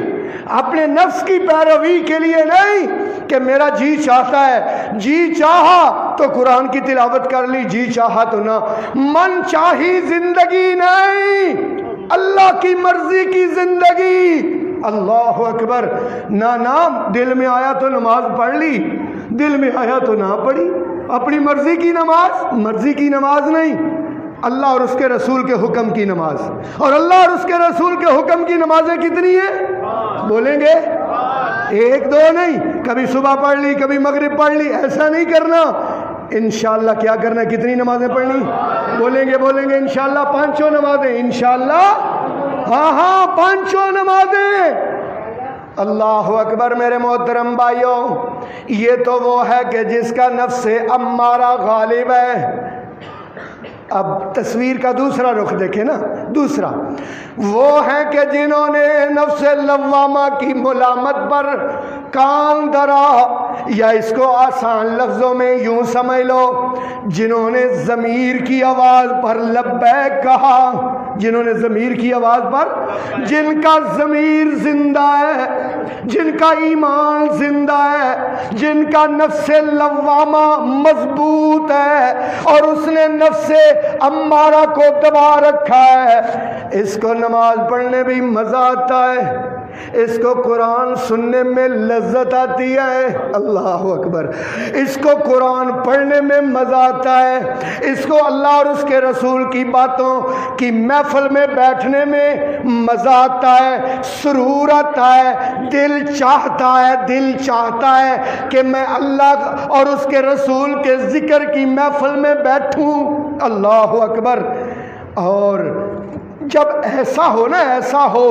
اپنے نفس کی پیروی کے لیے نہیں کہ میرا جی چاہتا ہے، جی چاہا تو قرآن کی تلاوت کر لی، جی چاہا تو نہ، من چاہی زندگی نہیں، اللہ کی مرضی کی زندگی۔ اللہ اکبر، نہ نام دل میں آیا تو نماز پڑھ لی، دل میں آیا تو نہ پڑھی، اپنی مرضی کی نماز، مرضی کی نماز نہیں، اللہ اور اس کے رسول کے حکم کی نماز۔ اور اللہ اور اس کے رسول کے حکم کی نمازیں کتنی ہیں؟ بولیں گے؟ ایک دو نہیں، کبھی صبح پڑھ لی، کبھی مغرب پڑھ لی، ایسا نہیں کرنا۔ انشاءاللہ کیا کرنا ہے؟ کتنی نمازیں پڑھنی؟ بولیں گے؟ بولیں گے انشاءاللہ پانچوں نمازیں، انشاءاللہ ہاں ہاں پانچوں نمازیں۔ اللہ اکبر میرے محترم بھائیوں، یہ تو وہ ہے کہ جس کا نفس امارہ غالب ہے۔ اب تصویر کا دوسرا رخ دیکھیں نا، دوسرا وہ ہیں کہ جنہوں نے نفس لوامہ کی ملامت پر کان دھرا، یا اس کو آسان لفظوں میں یوں سمجھ لو، جنہوں نے ضمیر کی آواز پر لبیک کہا، جنہوں نے ضمیر کی آواز پر، جن کا ضمیر زندہ ہے، جن کا ایمان زندہ ہے، جن کا نفس لوامہ مضبوط ہے اور اس نے نفس امارہ کو دبا رکھا ہے، اس کو نماز پڑھنے بھی مزہ آتا ہے، اس کو قرآن سننے میں لذت آتی ہے، اللہ اکبر، اس کو قرآن پڑھنے میں مزہ آتا ہے، اس کو اللہ اور اس کے رسول کی باتوں کی محفل میں بیٹھنے میں مزہ آتا ہے، سرور آتا ہے، دل چاہتا ہے کہ میں اللہ اور اس کے رسول کے ذکر کی محفل میں بیٹھوں، اللہ اکبر۔ اور جب ایسا ہو نا، ایسا ہو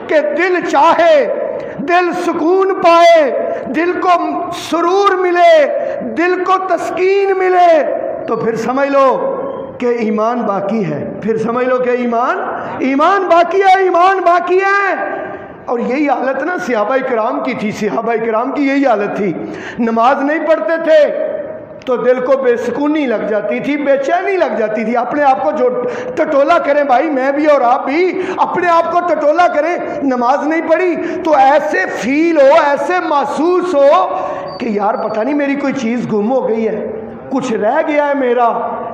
کہ دل چاہے، دل سکون پائے، دل کو سرور ملے، دل کو تسکین ملے، تو پھر سمجھ لو کہ ایمان باقی ہے، پھر سمجھ لو کہ ایمان باقی ہے، ایمان باقی ہے۔ اور یہی حالت نا صحابہ کرام کی تھی، صحابہ کرام کی یہی حالت تھی، نماز نہیں پڑھتے تھے تو دل کو بے سکونی لگ جاتی تھی، بے چینی لگ جاتی تھی، اپنے آپ کو جو ٹٹولا کریں، بھائی میں بھی اور آپ بھی اپنے آپ کو ٹٹولا کریں، نماز نہیں پڑھی تو ایسے فیل ہو، ایسے محسوس ہو کہ یار پتہ نہیں میری کوئی چیز گم ہو گئی ہے، کچھ رہ گیا ہے میرا،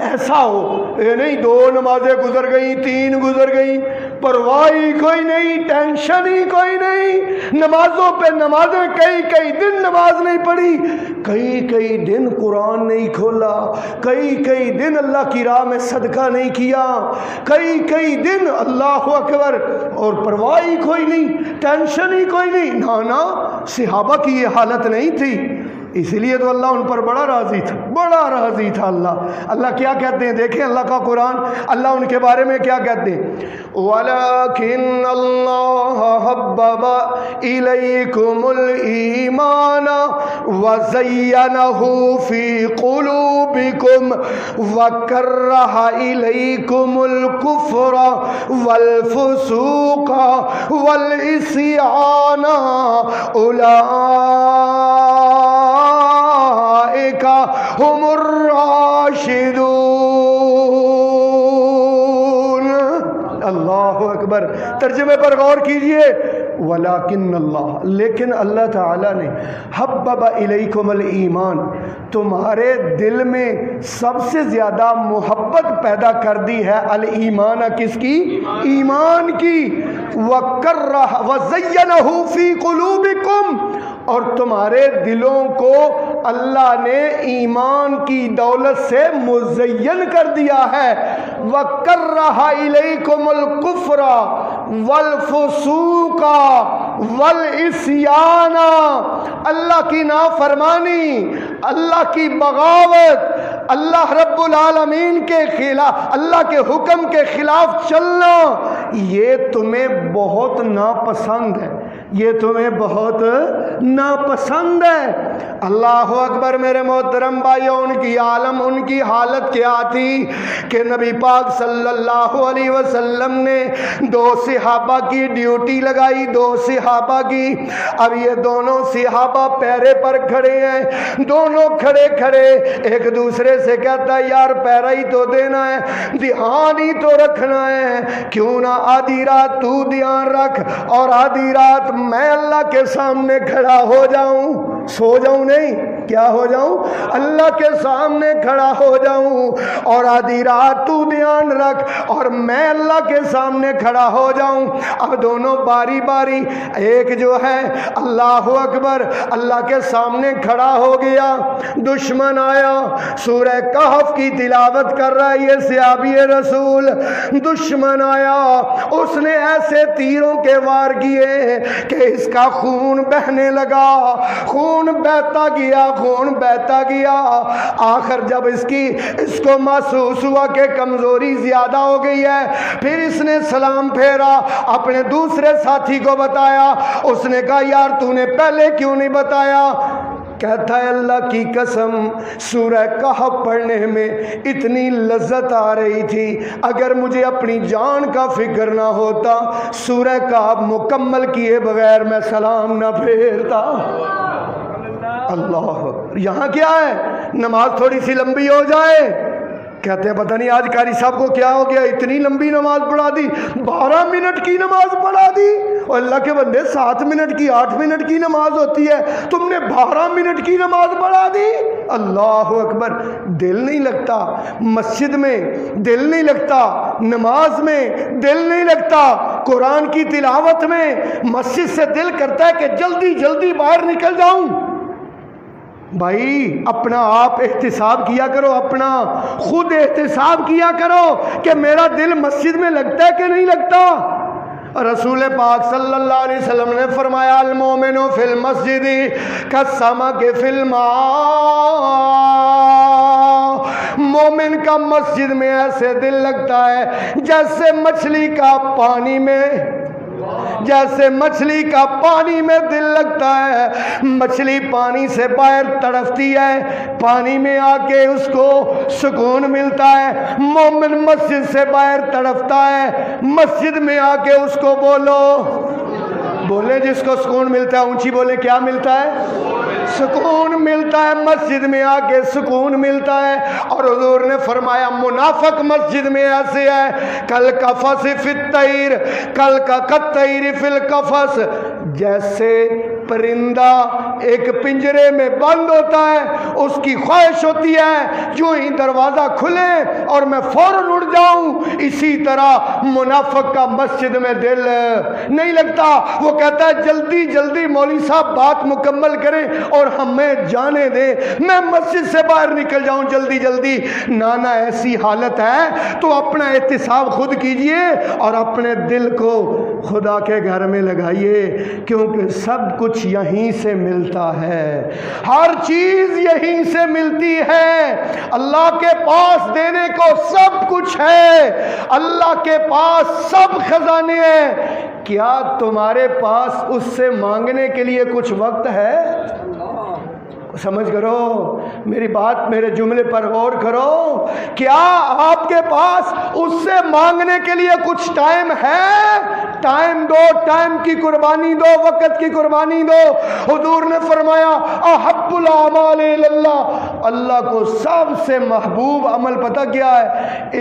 ایسا ہو۔ یہ نہیں 2 نمازیں گزر گئیں، 3 گزر گئیں، پرواہ ہی کوئی نہیں، ٹینشن ہی کوئی نہیں، نمازوں پہ نمازیں، کئی دن نماز نہیں پڑھی، کئی دن قرآن نہیں کھولا، کئی دن اللہ کی راہ میں صدقہ نہیں کیا، کئی دن اللہ اکبر، اور پرواہ ہی کوئی نہیں، ٹینشن ہی کوئی نہیں۔ نا صحابہ کی یہ حالت نہیں تھی، اس لیے تو اللہ ان پر بڑا راضی تھا، اللہ کیا کہتے ہیں؟ دیکھیں اللہ کا قرآن، اللہ ان کے بارے میں کیا کہتے ہیں؟ وَلَكِنَّ اللَّهَ حَبَّبَ إِلَيْكُمُ الْإِيمَانَ وَزَيَّنَهُ فِي قُلُوبِكُمْ وَكَرَّهَ إِلَيْكُمُ الْكُفْرَ وَالْفُسُوقَ وَالْعِصْيَانَ أُولَئِكَ هم الراشدون۔ اللہ اکبر، ترجمے پر غور کیجئے، ولیکن اللہ، لیکن اللہ تعالیٰ نے حبب الیکم الایمان، تمہارے دل میں سب سے زیادہ محبت پیدا کر دی ہے، الایمان، کس کی؟ ایمان کی، وَكَرَّهَ وَزَيَّنَهُ فِي قُلُوبِكُمْ، اور تمہارے دلوں کو اللہ نے ایمان کی دولت سے مزین کر دیا ہے۔ وَكَرَّهَ إِلَيْكُمُ الْكُفْرَ وَالْفُسُوقَ وَالْعِصْيَانَ، اللہ کی نافرمانی، اللہ کی بغاوت، اللہ رب العالمین کے خلاف، اللہ کے حکم کے خلاف چلنا، یہ تمہیں بہت ناپسند ہے، یہ تمہیں بہت ناپسند ہے۔ اللہ اکبر میرے محترم بھائیوں، ان کی حالت کیا تھی کہ نبی پاک صلی اللہ علیہ وسلم نے 2 صحابہ کی ڈیوٹی لگائی، 2 صحابہ کی۔ اب یہ دونوں صحابہ پیرے پر کھڑے ہیں، دونوں کھڑے کھڑے ایک دوسرے سے کہتا ہے یار پیرا ہی تو دینا ہے، دھیان ہی تو رکھنا ہے، کیوں نہ آدھی رات تو دھیان رکھ اور آدھی رات میں اللہ کے سامنے کھڑا ہو جاؤں، سو جاؤں نہیں، کیا ہو جاؤں؟ اللہ کے سامنے کھڑا ہو جاؤں، اور آدھی رات تو دھیان رکھ اور میں اللہ کے سامنے کھڑا ہو جاؤں۔ اب دونوں باری باری، ایک جو ہے اللہ اکبر اللہ کے سامنے کھڑا ہو گیا، دشمن آیا، سورہ کہف کی تلاوت کر رہا ہے یہ صحابی رسول، دشمن آیا، اس نے ایسے تیروں کے وار کیے کہ اس کا خون بہنے لگا، خون بہتا گیا، خون بہتا گیا۔ آخر جب اس کو محسوس ہوا کہ کمزوری زیادہ ہو گئی ہے، پھر اس نے سلام پھیرا، اپنے دوسرے ساتھی کو بتایا، اس نے کہا یار تو نے پہلے کیوں نہیں بتایا؟ کہتا ہے اللہ کی قسم سورہ کہف پڑھنے میں اتنی لذت آ رہی تھی، اگر مجھے اپنی جان کا فکر نہ ہوتا سورہ کہف مکمل کیے بغیر میں سلام نہ پھیرتا۔ اللہ، یہاں کیا ہے؟ نماز تھوڑی سی لمبی ہو جائے، کہتے ہیں پتہ نہیں آج قاری صاحب کو کیا ہو گیا، اتنی لمبی نماز پڑھا دی، 12 منٹ کی نماز پڑھا دی، اور اللہ کے بندے 7 منٹ کی 8 منٹ کی نماز ہوتی ہے، تم نے 12 منٹ کی نماز پڑھا دی۔ اللہ اکبر، دل نہیں لگتا مسجد میں، دل نہیں لگتا نماز میں، دل نہیں لگتا قرآن کی تلاوت میں، مسجد سے دل کرتا ہے کہ جلدی جلدی باہر نکل جاؤں۔ بھائی اپنا آپ احتساب کیا کرو، اپنا خود احتساب کیا کرو کہ میرا دل مسجد میں لگتا ہے کہ نہیں لگتا۔ رسول پاک صلی اللہ علیہ وسلم نے فرمایا المومن فی المسجد کالسمک فی الماء، مومن کا مسجد میں ایسے دل لگتا ہے جیسے مچھلی کا پانی میں، جیسے مچھلی کا پانی میں دل لگتا ہے، مچھلی پانی سے باہر تڑپتی ہے، پانی میں آ کے اس کو سکون ملتا ہے، مومن مسجد سے باہر تڑپتا ہے، مسجد میں آ کے اس کو بولے جس کو سکون ملتا ہے، اونچی بولے کیا ملتا ہے؟ سکون ملتا ہے، مسجد میں آ کے سکون ملتا ہے۔ اور حضور نے فرمایا منافق مسجد میں ایسے ہے کل کفس فی الطیر، کل کا کطیر فی القفس، جیسے پرندہ ایک پنجرے میں بند ہوتا ہے، اس کی خواہش ہوتی ہے جو ہی دروازہ کھلے اور میں فوراً اڑ جاؤں، اسی طرح منافق کا مسجد میں دل نہیں لگتا۔ وہ کہتا ہے جلدی جلدی مولوی صاحب بات مکمل کریں اور ہمیں جانے دیں، میں مسجد سے باہر نکل جاؤں جلدی جلدی۔ نانا ایسی حالت ہے تو اپنا احتساب خود کیجئے اور اپنے دل کو خدا کے گھر میں لگائیے، کیونکہ سب کچھ یہیں سے ملتا ہے، ہر چیز یہیں سے ملتی ہے۔ اللہ کے پاس دینے کو سب کچھ ہے، اللہ کے پاس سب خزانے ہیں، کیا تمہارے پاس اس سے مانگنے کے لیے کچھ وقت ہے؟ سمجھ کرو میری بات، میرے جملے پر غور کرو، کیا آپ کے پاس اس سے مانگنے کے لیے کچھ ٹائم ہے؟ ٹائم دو، ٹائم کی قربانی دو، وقت کی قربانی دو۔ حضور نے فرمایا احب الاعمال الی اللہ، اللہ کو سب سے محبوب عمل پتہ کیا ہے؟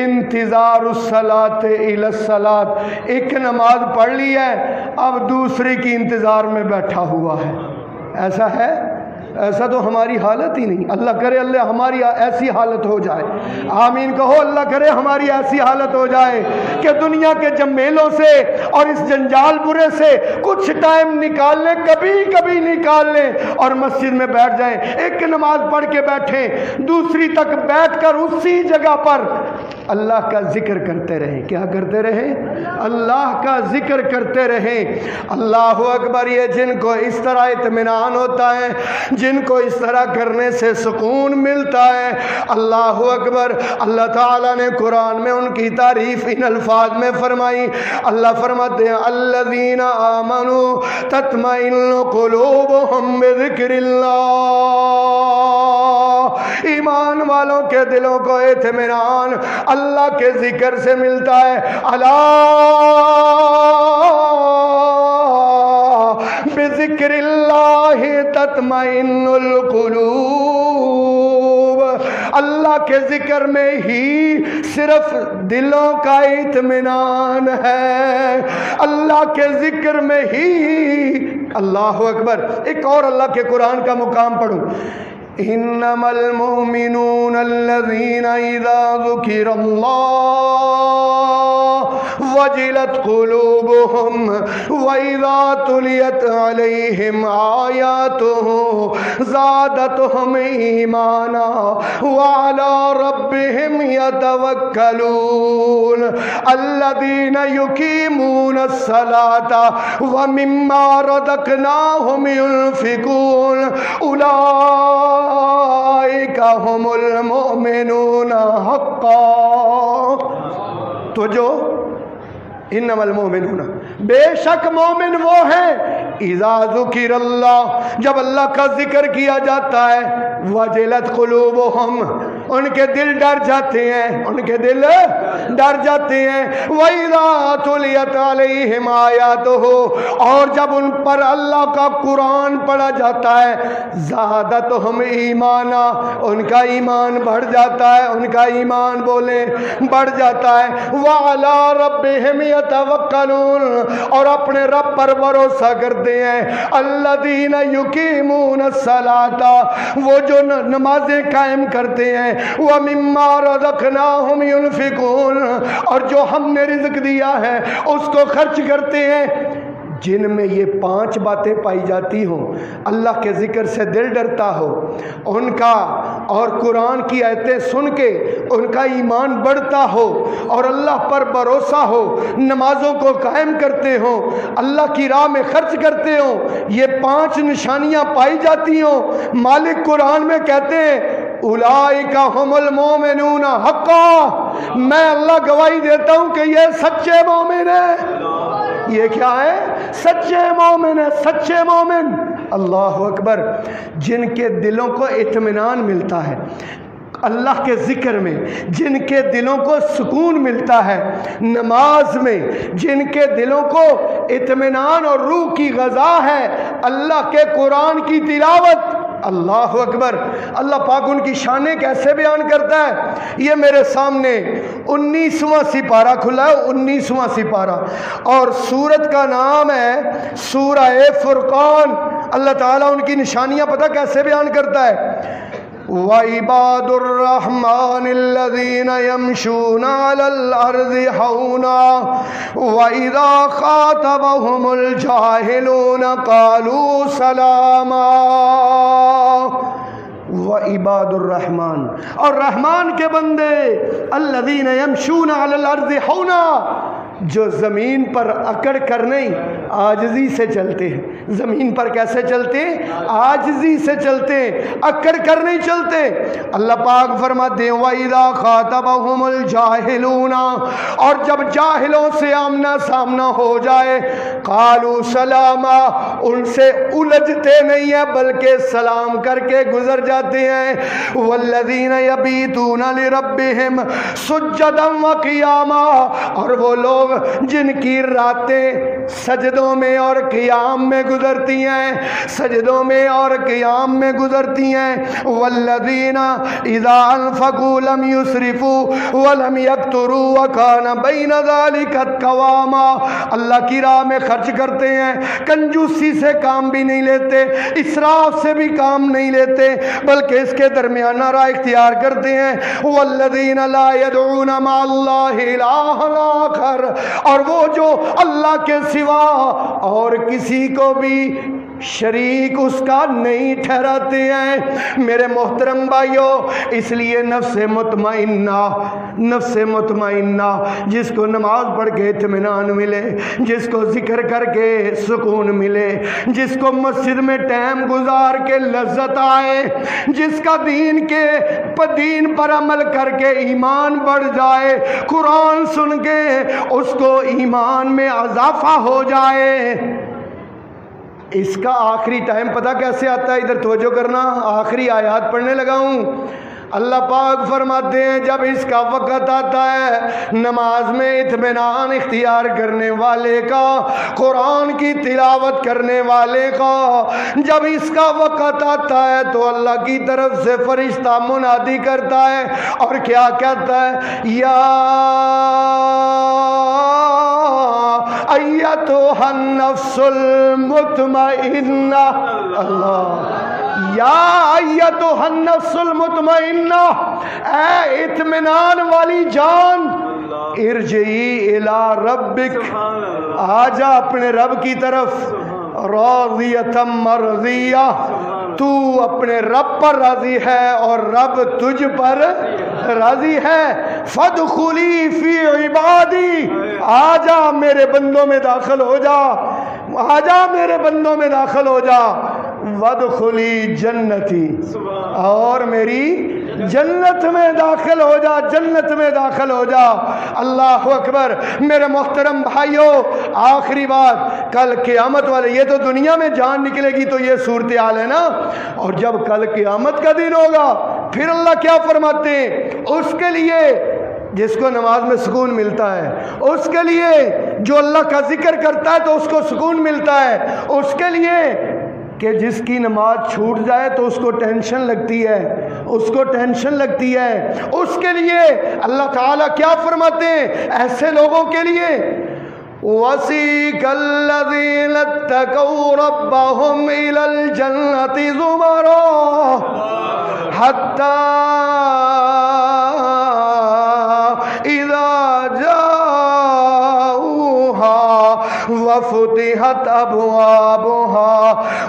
انتظار الصلاۃ الی الصلاۃ، ایک نماز پڑھ لی ہے اب دوسری کی انتظار میں بیٹھا ہوا ہے، ایسا ہے؟ ایسا تو ہماری حالت ہی نہیں. اللہ کرے اللہ ہماری ایسی حالت ہو جائے. آمین کہو. اللہ کرے ہماری ایسی حالت ہو جائے کہ دنیا کے جمیلوں سے اور اس جنجال برے سے کچھ ٹائم نکال لیں, کبھی کبھی نکال لیں اور مسجد میں بیٹھ جائیں. ایک نماز پڑھ کے بیٹھیں, دوسری تک بیٹھ کر اسی جگہ پر اللہ کا ذکر کرتے رہیں. کیا کرتے رہیں؟ اللہ کا ذکر کرتے رہیں. اللہ اکبر. یہ جن کو اس طرح اطمینان ہوتا ہے, جن کو اس طرح کرنے سے سکون ملتا ہے, اللہ اکبر. اللہ تعالیٰ نے قرآن میں ان کی تعریف ان الفاظ میں فرمائی. اللہ فرماتے ہیں الذین آمنوا تطمئن قلوبهم بذکر اللہ. ایمان والوں کے دلوں کو اطمینان اللہ کے ذکر سے ملتا ہے. الا بذکر اللہ تطمئن القلوب. اللہ کے ذکر میں ہی صرف دلوں کا اطمینان ہے. اللہ کے ذکر میں ہی. اللہ اکبر. ایک اور اللہ کے قرآن کا مقام پڑھوں. انما المؤمنون الذين اذا ذكر الله وجلت قلوبهم واذا تليت عليهم آياته زادتهم ايمانا وعلى ربهم يتوكلون الذين يقيمون الصلاة ومما رزقناهم ينفقون اولئک هم المؤمنون حقا. تو جو انما المؤمنون, بے شک مومن وہ ہیں, اذا ذکر اللہ, جب اللہ کا ذکر کیا جاتا ہے, وجلت قلوبہم, ان کے دل ڈر جاتے ہیں, ان کے دل ڈر جاتے ہیں. وَإِذَا تُلِيَتْ عَلَيْهِمْ آيَاتُهُ, اور جب ان پر اللہ کا قرآن پڑھا جاتا ہے, زَادَتْهُمْ ایمانا, ان کا ایمان بڑھ جاتا ہے, ان کا ایمان بولیں بڑھ جاتا ہے. وَعَلَىٰ رَبِّهِمْ يَتَوَكَّلُونَ, اور اپنے رب پر بھروسہ کرتے ہیں. الَّذِينَ يُقِيمُونَ الصَّلَاةَ, وہ جو نمازیں قائم کرتے ہیں. وَمِمَّا رَزَقْنَاهُمْ يُنْفِقُونَ, اور جو ہم نے رزق دیا ہے اس کو خرچ کرتے ہیں. جن میں یہ 5 باتیں پائی جاتی ہوں, اللہ کے ذکر سے دل ڈرتا ہو ان کا, اور قرآن کی آیتیں سن کے ان کا ایمان بڑھتا ہو, اور اللہ پر بھروسہ ہو, نمازوں کو قائم کرتے ہوں, اللہ کی راہ میں خرچ کرتے ہوں, یہ 5 نشانیاں پائی جاتی ہوں, مالک قرآن میں کہتے ہیں اولئک هم المؤمنون حقا, میں اللہ گواہی دیتا ہوں کہ یہ سچے مومن ہیں. یہ کیا ہے؟ سچے مومن ہے, سچے مومن. اللہ اکبر. جن کے دلوں کو اطمینان ملتا ہے اللہ کے ذکر میں, جن کے دلوں کو سکون ملتا ہے نماز میں, جن کے دلوں کو اطمینان اور روح کی غذا ہے اللہ کے قرآن کی تلاوت. اللہ اکبر. اللہ پاک ان کی شانیں کیسے بیان کرتا ہے. یہ میرے سامنے 19واں سپارہ کھلا ہے, 19واں سپارہ, اور سورت کا نام ہے سورہ فرقان. اللہ تعالیٰ ان کی نشانیاں پتہ کیسے بیان کرتا ہے. وَعِبَادُ الرَّحْمَنِ الَّذِينَ يَمْشُونَ عَلَى الْأَرْضِ حَوْنًا وَإِذَا خَاطَبَهُمُ الْجَاهِلُونَ قَالُوا سَلَامًا. وَعِبَادُ الرَّحْمَنِ, اور رحمان کے بندے, الَّذِينَ يَمْشُونَ عَلَى الْأَرْضِ حَوْنًا, جو زمین پر اکڑ کر نہیں عاجزی سے چلتے ہیں. زمین پر کیسے چلتے ہیں؟ عاجزی سے چلتے ہیں, اکڑ کر نہیں چلتے. اللہ پاک فرماتے ہیں وَإِذَا خَاطَبَهُمُ الْجَاهِلُونَ, اور جب جاہلوں سے آمنا سامنا ہو جائے, قَالُوا سَلَامًا, ان سے الجھتے نہیں ہیں بلکہ سلام کر کے گزر جاتے ہیں. وَالَّذِينَ يَبِيتُونَ لِرَبِّهِمْ سُجَّدًا وَقِيَامًا, اور وہ لوگ لوگ جن کی راتیں سجدوں میں اور قیام میں گزرتی ہیں، سجدوں میں اور قیام میں گزرتی ہیں، والذین اذا انفقوا لم يسرفوا ولم يقتروا وكان بين ذلك قواما، اللہ کی راہ میں خرچ کرتے ہیں، کنجوسی سے کام بھی نہیں لیتے، اسراف سے بھی کام نہیں لیتے، بلکہ اس کے درمیانہ راہ اختیار کرتے ہیں۔ والذین لا يدعون مع اللہ الہ آخر، اور وہ جو اللہ کے سوا اور کسی کو بھی شریک اس کا نہیں ٹھہراتے ہیں۔ میرے محترم بھائیوں، اس لیے نفس مطمئنہ جس کو نماز پڑھ کے اطمینان ملے، جس کو ذکر کر کے سکون ملے، جس کو مسجد میں ٹائم گزار کے لذت آئے، جس کا دین پر عمل کر کے ایمان بڑھ جائے، قرآن سن کے اس کو ایمان میں اضافہ ہو جائے، اس کا آخری ٹائم پتہ کیسے آتا ہے؟ ادھر توجہ کرنا، آخری آیات پڑھنے لگا ہوں۔ اللہ پاک فرماتے ہیں جب اس کا وقت آتا ہے نماز میں اطمینان اختیار کرنے والے کا، قرآن کی تلاوت کرنے والے کا، جب اس کا وقت آتا ہے تو اللہ کی طرف سے فرشتہ منادی کرتا ہے اور کیا کہتا ہے؟ یا ایتھا النفس المطمئنہ، اللہ، یا ایتھا النفس المطمئنہ، اے اطمینان والی جان، ارجعی الی ربک، آجا اپنے رب کی طرف، راضیۃ مرضیہ، تو اپنے رب پر راضی ہے اور رب تجھ پر راضی ہے، فادخلی فی عبادی، آجا میرے بندوں میں داخل ہو جا، آجا میرے بندوں میں داخل ہو جا، وادخلی جنتی، اور میری جنت میں داخل ہو جا، جنت میں داخل ہو جا۔ اللہ اکبر۔ میرے محترم بھائیوں، آخری بات، کل قیامت والے، یہ تو دنیا میں جان نکلے گی تو یہ صورتحال ہے نا، اور جب کل قیامت کا دن ہوگا پھر اللہ کیا فرماتے ہیں؟ اس کے لیے جس کو نماز میں سکون ملتا ہے، اس کے لیے جو اللہ کا ذکر کرتا ہے تو اس کو سکون ملتا ہے، اس کے لیے کہ جس کی نماز چھوٹ جائے تو اس کو ٹینشن لگتی ہے، اس کو ٹینشن لگتی ہے، اس کے لیے اللہ تعالیٰ کیا فرماتے ہیں؟ ایسے لوگوں کے لیے وَسِيقَ الَّذِينَ اتَّقَوْا رَبَّهُمْ إِلَى الْجَنَّةِ زُمَرًا حَتَّى إِذَا جَاءُوهَا وَفُتِحَتْ أَبْوَابُهَا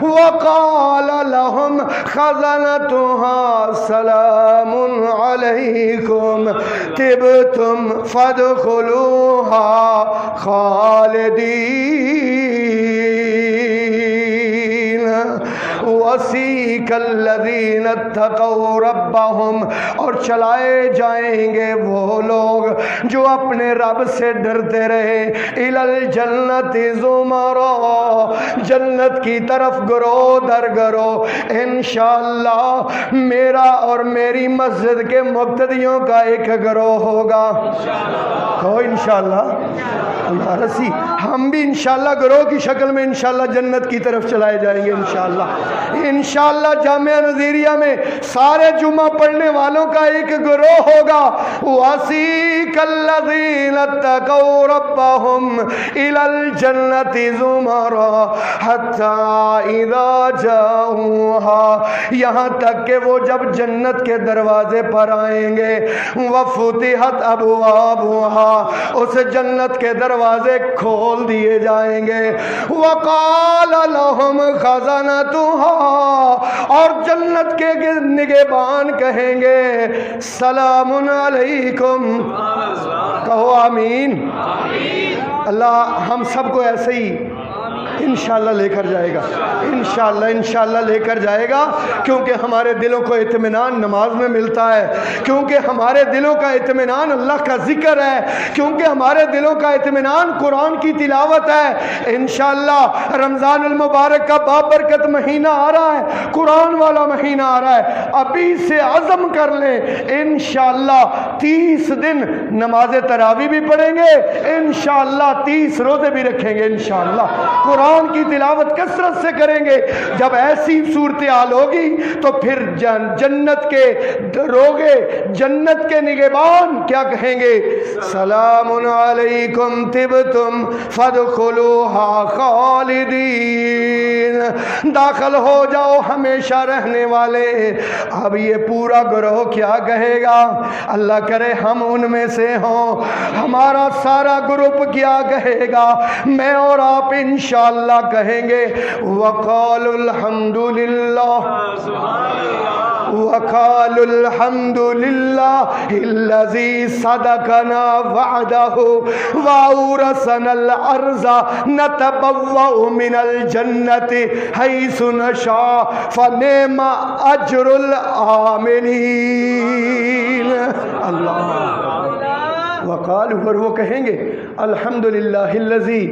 وَقَالَ لَهُمْ خَزَنَتُهَا سَلَامٌ عَلَيْكُمْ طِبْتُمْ فَادْخُلُوهَا خالدین۔ وَسِيقَ الَّذِينَ اتَّقَوْا رَبَّهُمْ، اور چلائے جائیں گے وہ لوگ جو اپنے رب سے ڈرتے رہے، إِلَى الْجَنَّةِ زُمَرًا، جنت کی طرف گرو در گرو۔ انشاءاللہ میرا اور میری مسجد کے مقتدیوں کا ایک گروہ ہوگا، کہو انشاءاللہ، اللہ رسی، ہم بھی انشاءاللہ گروہ کی شکل میں انشاءاللہ جنت کی طرف چلائے جائیں گے انشاءاللہ۔ انشاءاللہ جامعہ نذیریہ میں سارے جمعہ پڑھنے والوں کا ایک گروہ ہوگا۔ وَسِيقَ الَّذِينَ اتَّقَوْا رَبَّهُمْ إِلَى الْجَنَّةِ زُمَرًا حَتَّى إِذَا جَاءُوهَا، یہاں تک کہ وہ جب جنت کے دروازے پر آئیں گے، وَفُتِحَتْ أَبْوَابُهَا، اس جنت کے دروازے کھول دیے جائیں گے، وَقَالَ لَهُمْ خَزَنَتُهَا، اور جنت کے نگہبان کہیں گے سلام علیکم، کہو آمین۔ اللہ ہم سب کو ایسے ہی انشاءاللہ لے کر جائے گا، انشاءاللہ لے کر جائے گا، کیونکہ ہمارے دلوں کو اطمینان نماز میں ملتا ہے، کیونکہ ہمارے دلوں کا اطمینان اللہ کا ذکر ہے، کیونکہ ہمارے دلوں کا اطمینان قرآن کی تلاوت ہے۔ انشاءاللہ رمضان المبارک کا بابرکت مہینہ آ رہا ہے، قرآن والا مہینہ آ رہا ہے، ابھی سے عزم کر لیں انشاءاللہ 30 دن نماز تراویح بھی پڑھیں گے، انشاءاللہ 30 روزے بھی رکھیں گے، انشاءاللہ قرآن کی تلاوت کثرت سے کریں گے۔ جب ایسی صورتحال ہوگی تو پھر جنت کے دروگے، جنت کے نگہبان کیا کہیں گے؟ سلام علیکم طبتم فادخلوها خالدین، داخل ہو جاؤ ہمیشہ رہنے والے۔ اب یہ پورا گروہ کیا کہے گا؟ اللہ کرے ہم ان میں سے ہوں، ہمارا سارا گروپ کیا کہے گا؟ میں اور آپ انشاءاللہ کہیں گے وقالوا الحمدللہ، وقالوا الحمدللہ الذی صدقنا وعدہ وأورثنا الارض نتبوأ من الجنۃ حیث نشاء فنعم اجر العاملین۔ اللہ وقال، اور وہ کہیں گے الحمدللہ الذی،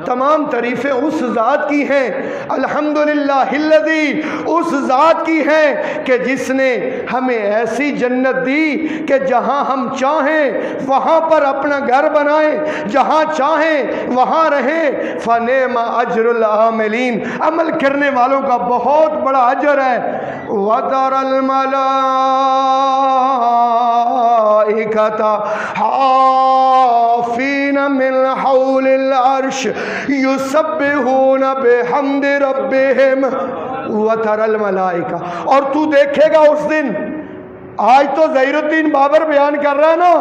تمام تعریفیں اس ذات کی ہیں، الحمدللہ الذی، اس ذات کی ہیں کہ جس نے ہمیں ایسی جنت دی کہ جہاں ہم چاہیں وہاں پر اپنا گھر بنائیں، جہاں چاہیں وہاں رہیں۔ فنعم اجر العاملین، عمل کرنے والوں کا بہت بڑا اجر ہے۔ وَتَرَى الْمَلَائِكَةَ حافین من حول العرش یسبحون بحمد ربہم وتری الملائکہ، اور تو دیکھے گا اس دن، آج تو ظہیر الدین بابر بیان کر رہا ہے نا،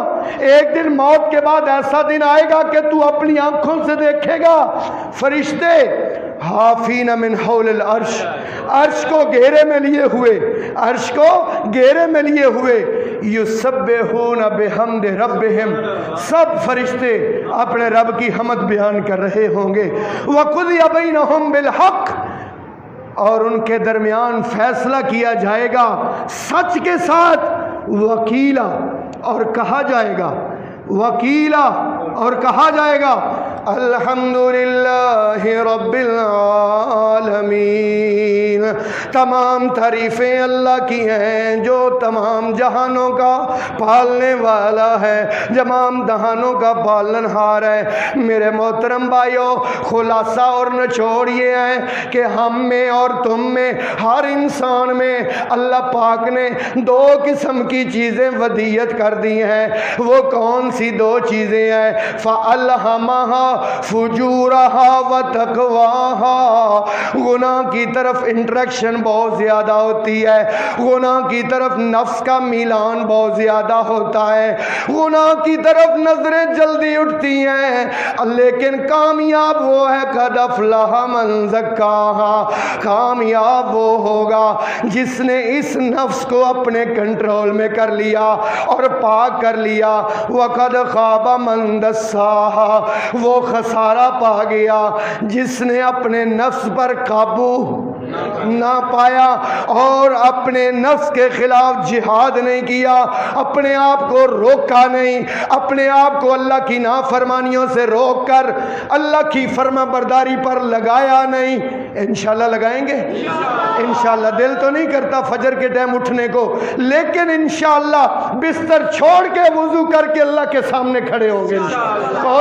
ایک دن موت کے بعد ایسا دن آئے گا کہ تو اپنی آنکھوں سے دیکھے گا فرشتے حافین من حول العرش، عرش کو گھیرے میں لیے ہوئے، عرش کو گھیرے میں لیے ہوئے، یسبحون بحمد ربہم، سب فرشتے اپنے رب کی حمد بیان کر رہے ہوں گے۔ وَقُضِیَ بَیْنَهُم بِالْحَقِّ، اور ان کے درمیان فیصلہ کیا جائے گا سچ کے ساتھ۔ وکیلا، اور کہا جائے گا، وکیلا، اور کہا جائے گا الحمدللہ رب العالمین، تمام تعریفیں اللہ کی ہیں جو تمام جہانوں کا پالنے والا ہے، تمام جہانوں کا پالن ہار ہے۔ میرے محترم بھائیوں، خلاصہ اور نچوڑ یہ ہے کہ ہم میں اور تم میں، ہر انسان میں اللہ پاک نے دو قسم کی چیزیں ودیت کر دی ہیں۔ وہ کون سی دو چیزیں ہیں؟ فَأَلْهَمَهَا فجورہا و تقواہا، گناہ کی طرف انٹریکشن بہت زیادہ ہوتی ہے، گناہ کی طرف نفس کا میلان بہت زیادہ ہوتا ہے، گناہ کی طرف نظریں جلدی اٹھتی ہیں، لیکن کامیاب وہ ہے قد افلح من زکاہا، کامیاب وہ ہوگا جس نے اس نفس کو اپنے کنٹرول میں کر لیا اور پاک کر لیا۔ وقد خاب من دساہا، وہ خسارہ پا گیا جس نے اپنے نفس پر قابو نہ پایا اور اپنے نفس کے خلاف جہاد نہیں کیا، اپنے آپ کو روکا نہیں، اپنے آپ کو اللہ کی نافرمانیوں سے روک کر اللہ کی فرما برداری پر لگایا نہیں۔ انشاءاللہ لگائیں گے، انشاءاللہ۔ دل تو نہیں کرتا فجر کے ٹائم اٹھنے کو، لیکن انشاءاللہ بستر چھوڑ کے وضو کر کے اللہ کے سامنے کھڑے ہوں گے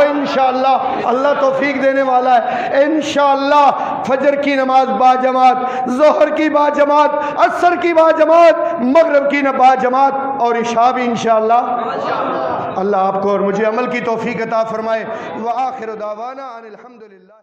انشاءاللہ۔ اللہ توفیق دینے والا ہے۔ انشاءاللہ فجر کی نماز با جماعت، ظہر کی با جماعت، عصر کی با جماعت، مغرب کی با جماعت اور عشاء بھی انشاءاللہ۔ اللہ آپ کو اور مجھے عمل کی توفیق عطا فرمائے۔ وآخر دعوانا ان الحمدللہ۔